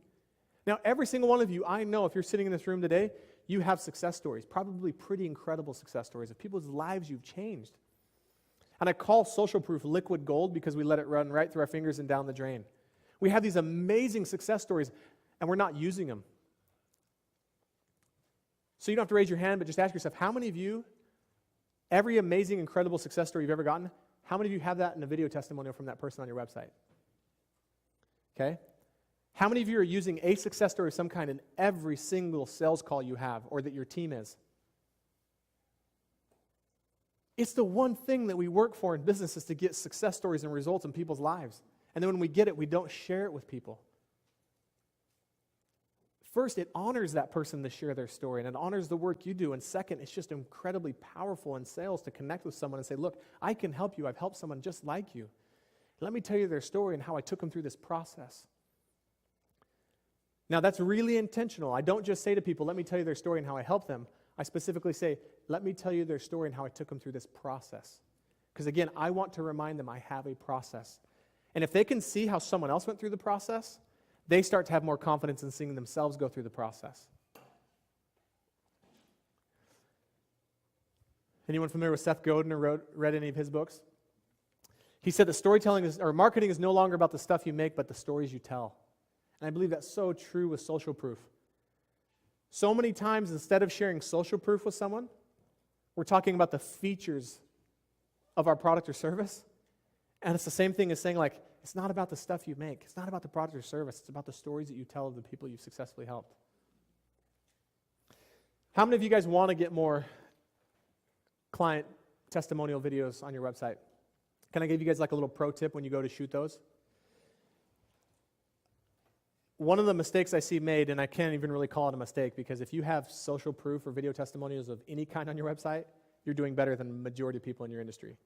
Now, every single one of you, I know if you're sitting in this room today, you have success stories, probably pretty incredible success stories of people's lives you've changed. And I call social proof liquid gold because we let it run right through our fingers and down the drain. We have these amazing success stories, and we're not using them. So you don't have to raise your hand, but just ask yourself, how many of you, every amazing, incredible success story you've ever gotten, how many of you have that in a video testimonial from that person on your website? Okay? How many of you are using a success story of some kind in every single sales call you have or that your team is? It's the one thing that we work for in business is to get success stories and results in people's lives. And then when we get it, we don't share it with people. First, it honors that person to share their story, and it honors the work you do. And second, it's just incredibly powerful in sales to connect with someone and say, look, I can help you. I've helped someone just like you. Let me tell you their story and how I took them through this process. Now, that's really intentional. I don't just say to people, let me tell you their story and how I helped them. I specifically say, let me tell you their story and how I took them through this process. Because again, I want to remind them I have a process. And if they can see how someone else went through the process, they start to have more confidence in seeing themselves go through the process. Anyone familiar with Seth Godin or read any of his books? He said that marketing is no longer about the stuff you make, but the stories you tell. And I believe that's so true with social proof. So many times, instead of sharing social proof with someone, we're talking about the features of our product or service. And it's the same thing as saying, like, it's not about the stuff you make. It's not about the product or service. It's about the stories that you tell of the people you've successfully helped. How many of you guys want to get more client testimonial videos on your website? Can I give you guys like a little pro tip when you go to shoot those? One of the mistakes I see made, and I can't even really call it a mistake, because if you have social proof or video testimonials of any kind on your website, you're doing better than the majority of people in your industry.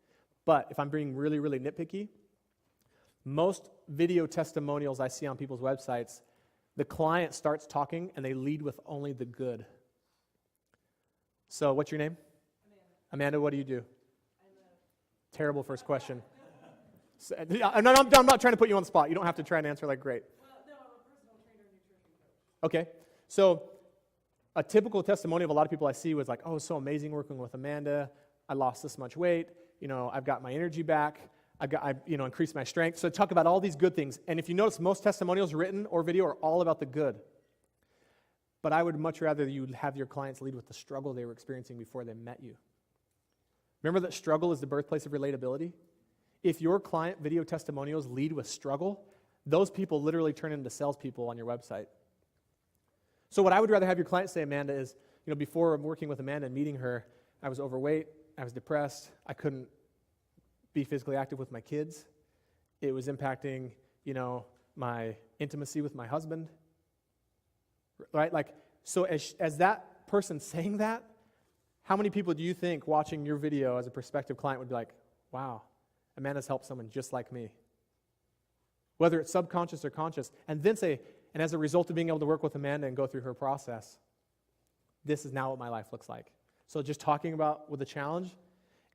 But if I'm being really, really nitpicky, most video testimonials I see on people's websites, the client starts talking and they lead with only the good. So what's your name? Amanda, what do you do? Terrible first question. I'm not trying to put you on the spot. You don't have to try and answer like great. Okay, so a typical testimony of a lot of people I see was like, oh, it's so amazing working with Amanda. I lost this much weight. I've got my energy back. I increased my strength. So talk about all these good things. And if you notice, most testimonials written or video are all about the good. But I would much rather you have your clients lead with the struggle they were experiencing before they met you. Remember that struggle is the birthplace of relatability? If your client video testimonials lead with struggle, those people literally turn into salespeople on your website. So what I would rather have your client say, Amanda, is, before working with Amanda and meeting her, I was overweight, I was depressed, I couldn't be physically active with my kids. It was impacting, my intimacy with my husband. Right? So as that person saying that, how many people do you think watching your video as a prospective client would be like, wow, Amanda's helped someone just like me? Whether it's subconscious or conscious, and then say, and as a result of being able to work with Amanda and go through her process, this is now what my life looks like. So just talking about with a challenge,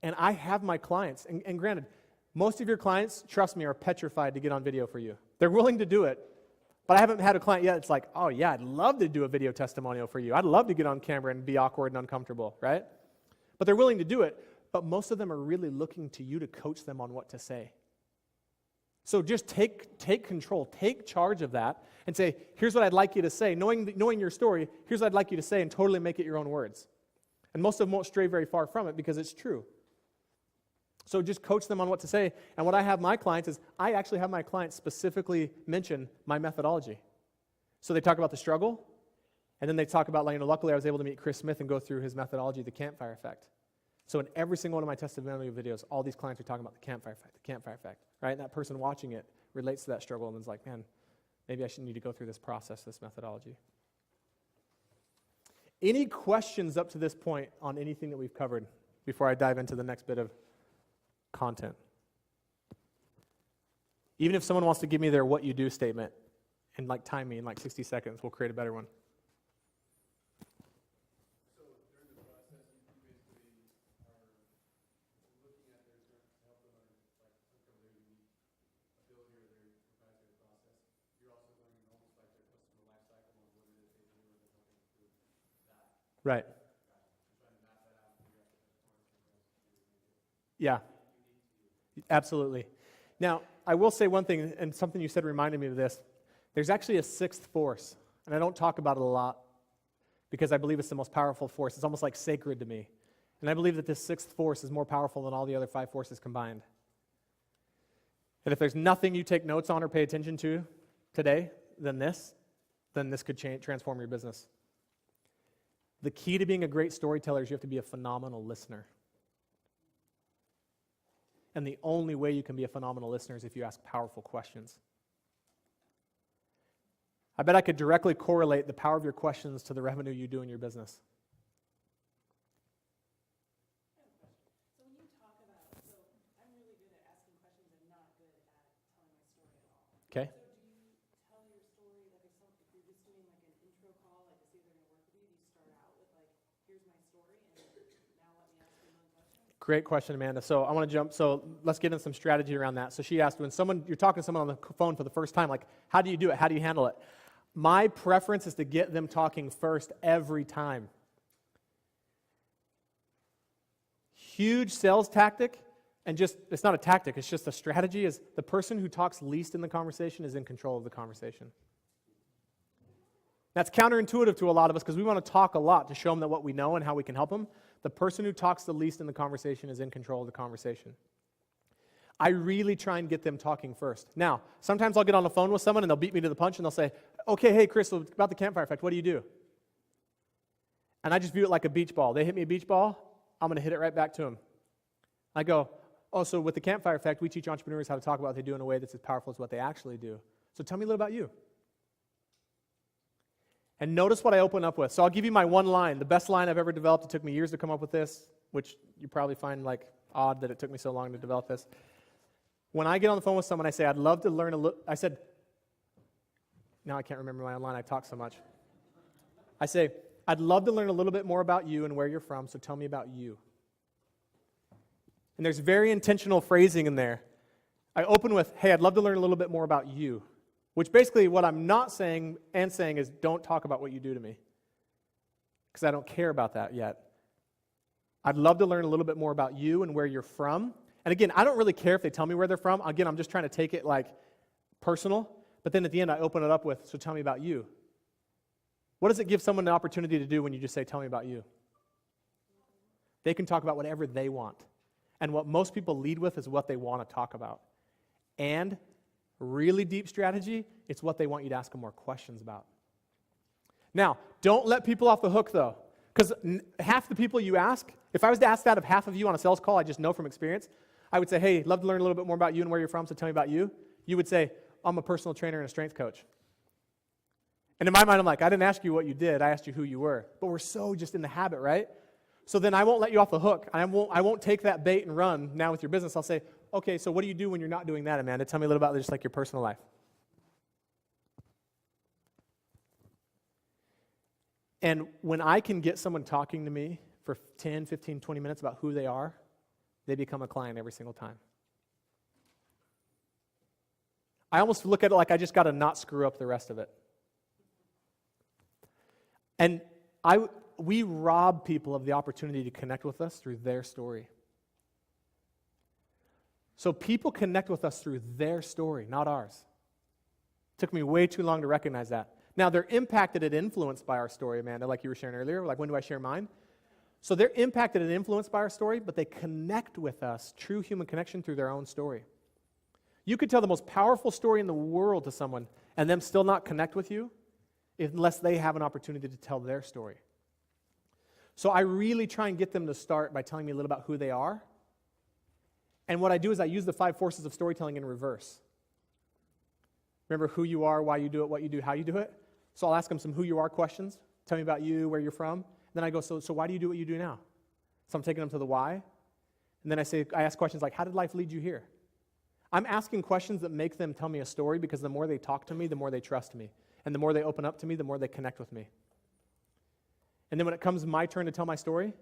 and I have my clients, and granted, most of your clients, trust me, are petrified to get on video for you. They're willing to do it, but I haven't had a client yet that's like, oh yeah, I'd love to do a video testimonial for you. I'd love to get on camera and be awkward and uncomfortable, right? But they're willing to do it, but most of them are really looking to you to coach them on what to say. So just take control, take charge of that, and say, here's what I'd like you to say. Knowing your story, here's what I'd like you to say, and totally make it your own words. And most of them won't stray very far from it because it's true. So just coach them on what to say. And what I have my clients is, I actually have my clients specifically mention my methodology. So they talk about the struggle, and then they talk about, luckily I was able to meet Chris Smith and go through his methodology, the campfire effect. So in every single one of my testimonial videos, all these clients are talking about the campfire effect, right? And that person watching it relates to that struggle and is like, man, maybe I should need to go through this process, this methodology. Any questions up to this point on anything that we've covered before I dive into the next bit of content? Even if someone wants to give me their what you do statement and time me in 60 seconds, we'll create a better one. Right. Yeah, absolutely. Now, I will say one thing, and something you said reminded me of this. There's actually a sixth force, and I don't talk about it a lot because I believe it's the most powerful force. It's almost like sacred to me. And I believe that this sixth force is more powerful than all the other five forces combined. And if there's nothing you take notes on or pay attention to today, then this could transform your business. The key to being a great storyteller is you have to be a phenomenal listener. And the only way you can be a phenomenal listener is if you ask powerful questions. I bet I could directly correlate the power of your questions to the revenue you do in your business. So when you talk about, I'm really good at asking questions and not good at here's my story, and now let me ask you one question. Great question, Amanda. So I want to jump. So let's get in some strategy around that. So she asked, when you're talking to someone on the phone for the first time, like, how do you do it? How do you handle it? My preference is to get them talking first every time. Huge sales tactic, and it's not a tactic, it's just a strategy, is the person who talks least in the conversation is in control of the conversation. That's counterintuitive to a lot of us because we want to talk a lot to show them that what we know and how we can help them. The person who talks the least in the conversation is in control of the conversation. I really try and get them talking first. Now, sometimes I'll get on the phone with someone and they'll beat me to the punch and they'll say, okay, hey, Chris, so about the campfire effect, what do you do? And I just view it like a beach ball. They hit me a beach ball, I'm going to hit it right back to them. I go, oh, so with the campfire effect, we teach entrepreneurs how to talk about what they do in a way that's as powerful as what they actually do. So tell me a little about you. And notice what I open up with. So I'll give you my one line, the best line I've ever developed. It took me years to come up with this, which you probably find like odd that it took me so long to develop this. When I get on the phone with someone, I say, I'd love to learn a little. I said, now I can't remember my own line. I talk so much. I say, I'd love to learn a little bit more about you and where you're from, so tell me about you. And there's very intentional phrasing in there. I open with, hey, I'd love to learn a little bit more about you. Which basically what I'm not saying and saying is don't talk about what you do to me. Because I don't care about that yet. I'd love to learn a little bit more about you and where you're from. And again, I don't really care if they tell me where they're from. Again, I'm just trying to take it like personal. But then at the end, I open it up with, so tell me about you. What does it give someone the opportunity to do when you just say, tell me about you? They can talk about whatever they want. And what most people lead with is what they want to talk about. And really deep strategy, it's what they want you to ask them more questions about. Now, don't let people off the hook, though. Because half the people you ask, if I was to ask that of half of you on a sales call, I just know from experience, I would say, hey, love to learn a little bit more about you and where you're from, so tell me about you. You would say, I'm a personal trainer and a strength coach. And in my mind, I'm like, I didn't ask you what you did, I asked you who you were. But we're so just in the habit, right? So then I won't let you off the hook. I won't take that bait and run now with your business. I'll say, okay, so what do you do when you're not doing that, Amanda? Tell me a little about just like your personal life. And when I can get someone talking to me for 10, 15, 20 minutes about who they are, they become a client every single time. I almost look at it like I just got to not screw up the rest of it. And we rob people of the opportunity to connect with us through their story. So people connect with us through their story, not ours. It took me way too long to recognize that. Now, they're impacted and influenced by our story, Amanda, like you were sharing earlier. Like, when do I share mine? So they're impacted and influenced by our story, but they connect with us, true human connection, through their own story. You could tell the most powerful story in the world to someone and them still not connect with you unless they have an opportunity to tell their story. So I really try and get them to start by telling me a little about who they are. And what I do is I use the 5 forces of storytelling in reverse. Remember who you are, why you do it, what you do, how you do it? So I'll ask them some who you are questions. Tell me about you, where you're from. And then I go, so why do you do what you do now? So I'm taking them to the why. And then I ask questions like, how did life lead you here? I'm asking questions that make them tell me a story, because the more they talk to me, the more they trust me. And the more they open up to me, the more they connect with me. And then when it comes my turn to tell my story,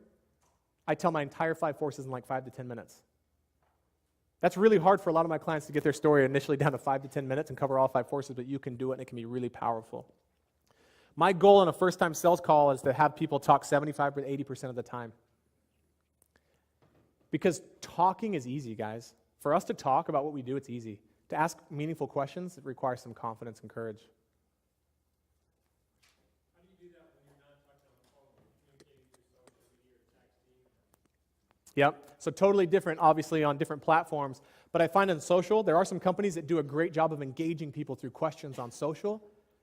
I tell my entire 5 forces in like 5 to 10 minutes. That's really hard for a lot of my clients to get their story initially down to 5 to 10 minutes and cover all 5 forces, but you can do it and it can be really powerful. My goal in a first-time sales call is to have people talk 75 to 80% of the time. Because talking is easy, guys. For us to talk about what we do, it's easy. To ask meaningful questions, it requires some confidence and courage. How do you do that when you're not talking on the phone, communicating through social media or texting? Yep. So totally different, obviously, on different platforms. But I find in social, there are some companies that do a great job of engaging people through questions on social,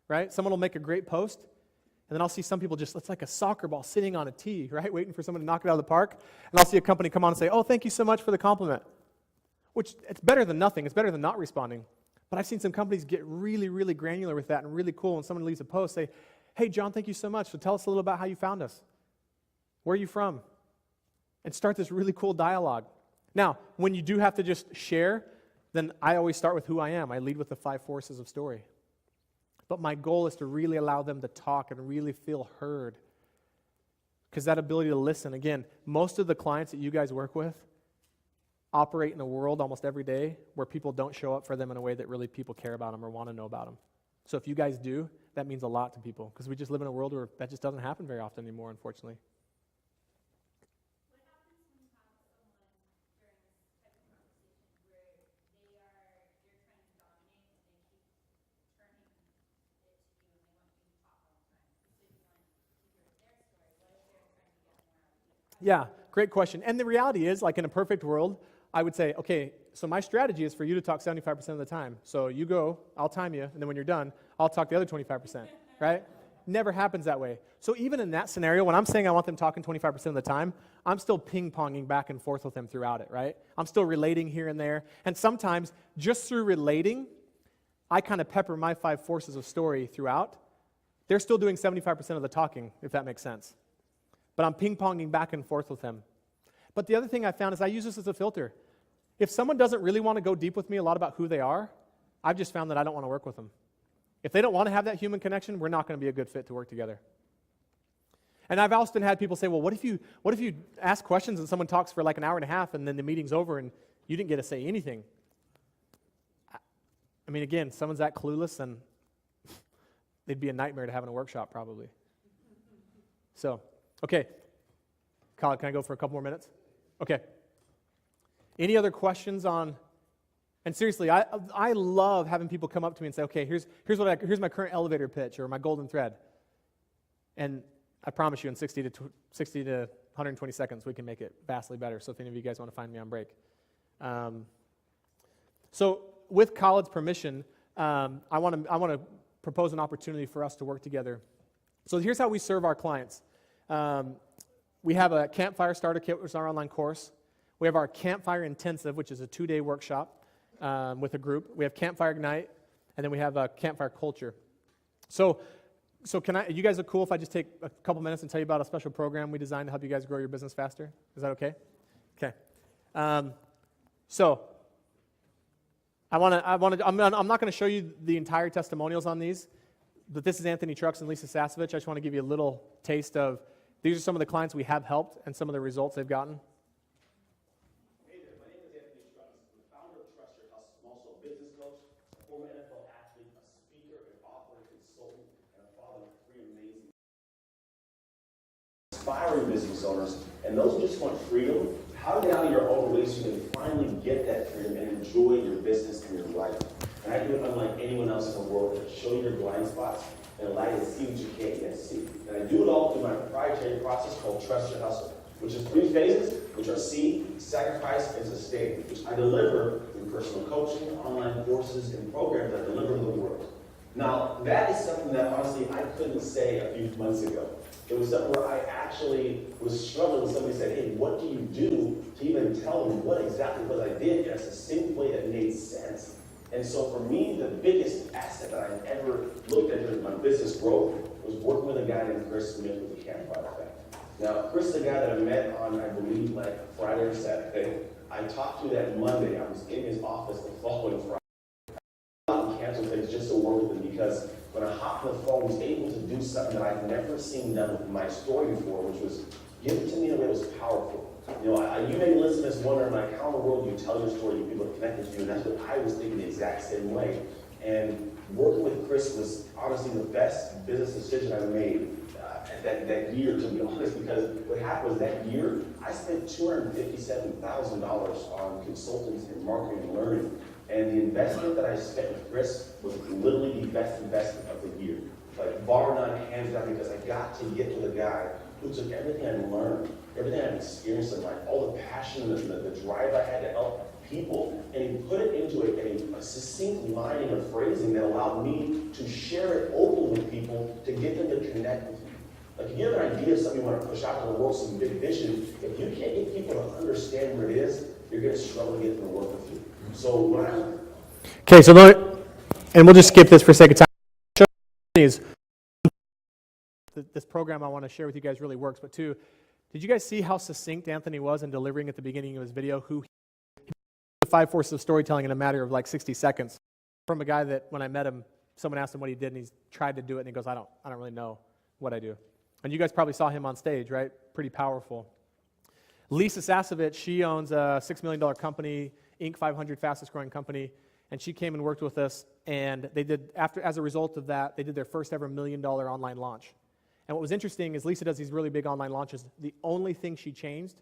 right? Someone will make a great post, and then I'll see some people it's like a soccer ball sitting on a tee, right, waiting for someone to knock it out of the park. And I'll see a company come on and say, oh, thank you so much for the compliment. Which, it's better than nothing. It's better than not responding. But I've seen some companies get really, really granular with that and really cool. When someone leaves a post, say, hey, John, thank you so much. So tell us a little about how you found us. Where are you from? And start this really cool dialogue. Now, when you do have to just share, then I always start with who I am. I lead with the 5 forces of story. But my goal is to really allow them to talk and really feel heard. Because that ability to listen, again, most of the clients that you guys work with operate in a world almost every day where people don't show up for them in a way that really people care about them or want to know about them. So if you guys do, that means a lot to people, because we just live in a world where that just doesn't happen very often anymore, unfortunately. What happens when you have someone during this type of conversation where you're trying to dominate and they keep turning it to you and they want you to talk all the time? So you want to hear their story. What if they're trying to get more out of you? Yeah, great question. And the reality is, like in a perfect world, I would say, okay, so my strategy is for you to talk 75% of the time. So you go, I'll time you, and then when you're done, I'll talk the other 25%, right? Never happens that way. So even in that scenario, when I'm saying I want them talking 25% of the time, I'm still ping-ponging back and forth with them throughout it, right? I'm still relating here and there. And sometimes, just through relating, I kind of pepper my 5 forces of story throughout. They're still doing 75% of the talking, if that makes sense. But I'm ping-ponging back and forth with them. But the other thing I found is I use this as a filter. If someone doesn't really want to go deep with me a lot about who they are, I've just found that I don't want to work with them. If they don't want to have that human connection, we're not going to be a good fit to work together. And I've often had people say, well, what if you ask questions and someone talks for like an hour and a half and then the meeting's over and you didn't get to say anything? I mean, again, someone's that clueless and they'd be a nightmare to have in a workshop probably. So, okay. Kyle, can I go for a couple more minutes? Okay. Any other questions on, and seriously, I love having people come up to me and say, okay, here's my current elevator pitch or my golden thread. And I promise you in 60 to 120 seconds, we can make it vastly better. So if any of you guys want to find me on break. So with Khaled's permission, I want to propose an opportunity for us to work together. So here's how we serve our clients. We have a Campfire Starter Kit, which is our online course. We have our Campfire Intensive, which is a 2-day workshop with a group. We have Campfire Ignite, and then we have Campfire Culture. So you guys are cool if I just take a couple minutes and tell you about a special program we designed to help you guys grow your business faster? Is that okay? Okay. So I'm not going to show you the entire testimonials on these, but this is Anthony Trucks and Lisa Sasovich. I just want to give you a little taste of, these are some of the clients we have helped and some of the results they've gotten. Hey there, my name is Anthony Trucks. I'm the founder of Trust Your House. I'm also a business coach, a former NFL athlete, a speaker, an author, a consultant, and a father of 3 amazing aspiring business owners. And those who just want freedom, how to get out of your own way so you can finally get that freedom and enjoy your business and your life. And I do it unlike anyone else in the world, to show you your blind spots and allow you to see what you can't yet see. And I do it all through my proprietary process called Trust Your Hustle, which is 3 phases, which are seed, sacrifice, and sustain, which I deliver through personal coaching, online courses, and programs I deliver to the world. Now, that is something that honestly I couldn't say a few months ago. It was something where I actually was struggling when somebody said, hey, what do you do to even tell them what exactly was I did in a succinct way that made sense? And so for me, the biggest asset that I ever looked at during my business growth was working with a guy named Chris Smith with the Campfire Effect. Now, Chris is a guy that I met on, I believe, like Friday or Saturday. I talked to that Monday. I was in his office the following Friday. I canceled things just to work with him because when I hopped on the phone, he was able to do something that I'd never seen done with my story before, which was give it to me in a way that was powerful. You know, you may listen to this wondering, like, how in the world do you tell your story to people that connected to you? And that's what I was thinking the exact same way. And working with Chris was honestly the best business decision I made that year, to be honest, because what happened was that year, I spent $257,000 on consultants and marketing and learning. And the investment that I spent with Chris was literally the best investment of the year. Like, bar none, hands down, because I got to get to the guy who took everything I learned, everything I've experienced in life, all the passion, the drive I had to help people, and he put it into a succinct lining or phrasing that allowed me to share it openly with people to get them to connect with me. Like, if you have an idea of something you want to push out to the world, some big vision, if you can't get people to understand what it is, you're going to struggle to get them to work with you. So when Okay, so and we'll just skip this for the sake of time. This program I want to share with you guys really works, but 2, did you guys see how succinct Anthony was in delivering at the beginning of his video who he the 5 forces of storytelling in a matter of like 60 seconds from a guy that when I met him, someone asked him what he did and he's tried to do it and he goes, I don't really know what I do. And you guys probably saw him on stage, right? Pretty powerful. Lisa Sasevich, she owns a $6 million company, Inc. 500 fastest growing company, and she came and worked with us, and they did, as a result of that, they did their first ever $1 million online launch. And what was interesting is Lisa does these really big online launches. The only thing she changed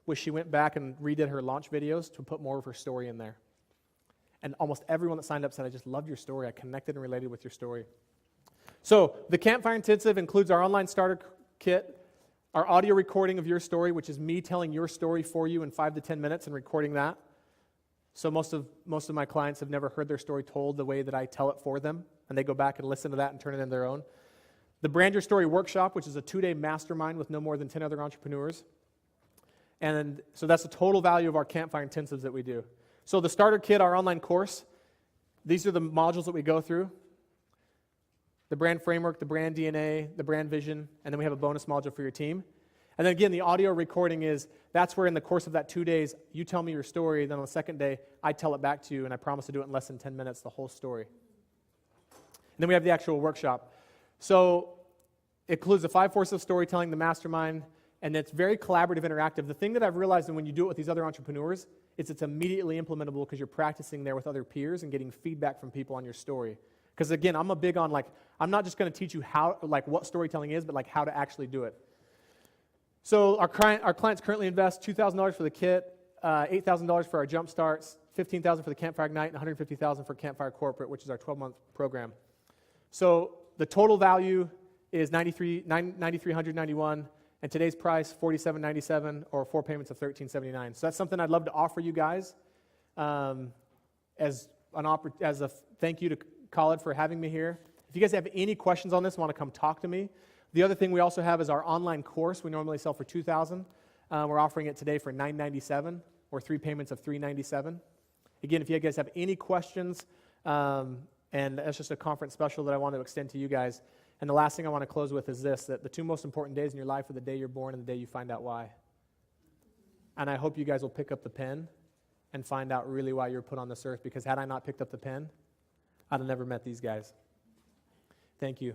was she went back and redid her launch videos to put more of her story in there. And almost everyone that signed up said, I just loved your story. I connected and related with your story. So the Campfire Intensive includes our online starter kit, our audio recording of your story, which is me telling your story for you in 5 to 10 minutes and recording that. So most of my clients have never heard their story told the way that I tell it for them, and they go back and listen to that and turn it into their own. The Brand Your Story Workshop, which is a 2-day mastermind with no more than 10 other entrepreneurs. And so that's the total value of our Campfire Intensives that we do. So the starter kit, our online course, these are the modules that we go through. The brand framework, the brand DNA, the brand vision, and then we have a bonus module for your team. And then again, the audio recording that's where in the course of that 2 days, you tell me your story, then on the second day, I tell it back to you, and I promise to do it in less than 10 minutes, the whole story. And then we have the actual workshop. So it includes the 5 forces of storytelling, the mastermind, and it's very collaborative, interactive. The thing that I've realized, and when you do it with these other entrepreneurs, is it's immediately implementable because you're practicing there with other peers and getting feedback from people on your story. Because again, I'm a big on I'm not just going to teach you what storytelling is, but how to actually do it. So our clients currently invest $2,000 for the kit, $8,000 for our jump starts, $15,000 for the Campfire Ignite, and $150,000 for Campfire Corporate, which is our 12-month program. So the total value is $9,391, and today's price $47.97, or 4 payments of $13.79. So that's something I'd love to offer you guys as a thank you to Khaled for having me here. If you guys have any questions on this, want to come talk to me. The other thing we also have is our online course. We normally sell for $2,000. We're offering it today for $997, or 3 payments of $397. Again, if you guys have any questions, and that's just a conference special that I want to extend to you guys. And the last thing I want to close with is this, that the 2 most important days in your life are the day you're born and the day you find out why. And I hope you guys will pick up the pen and find out really why you're put on this earth, because had I not picked up the pen, I'd have never met these guys. Thank you.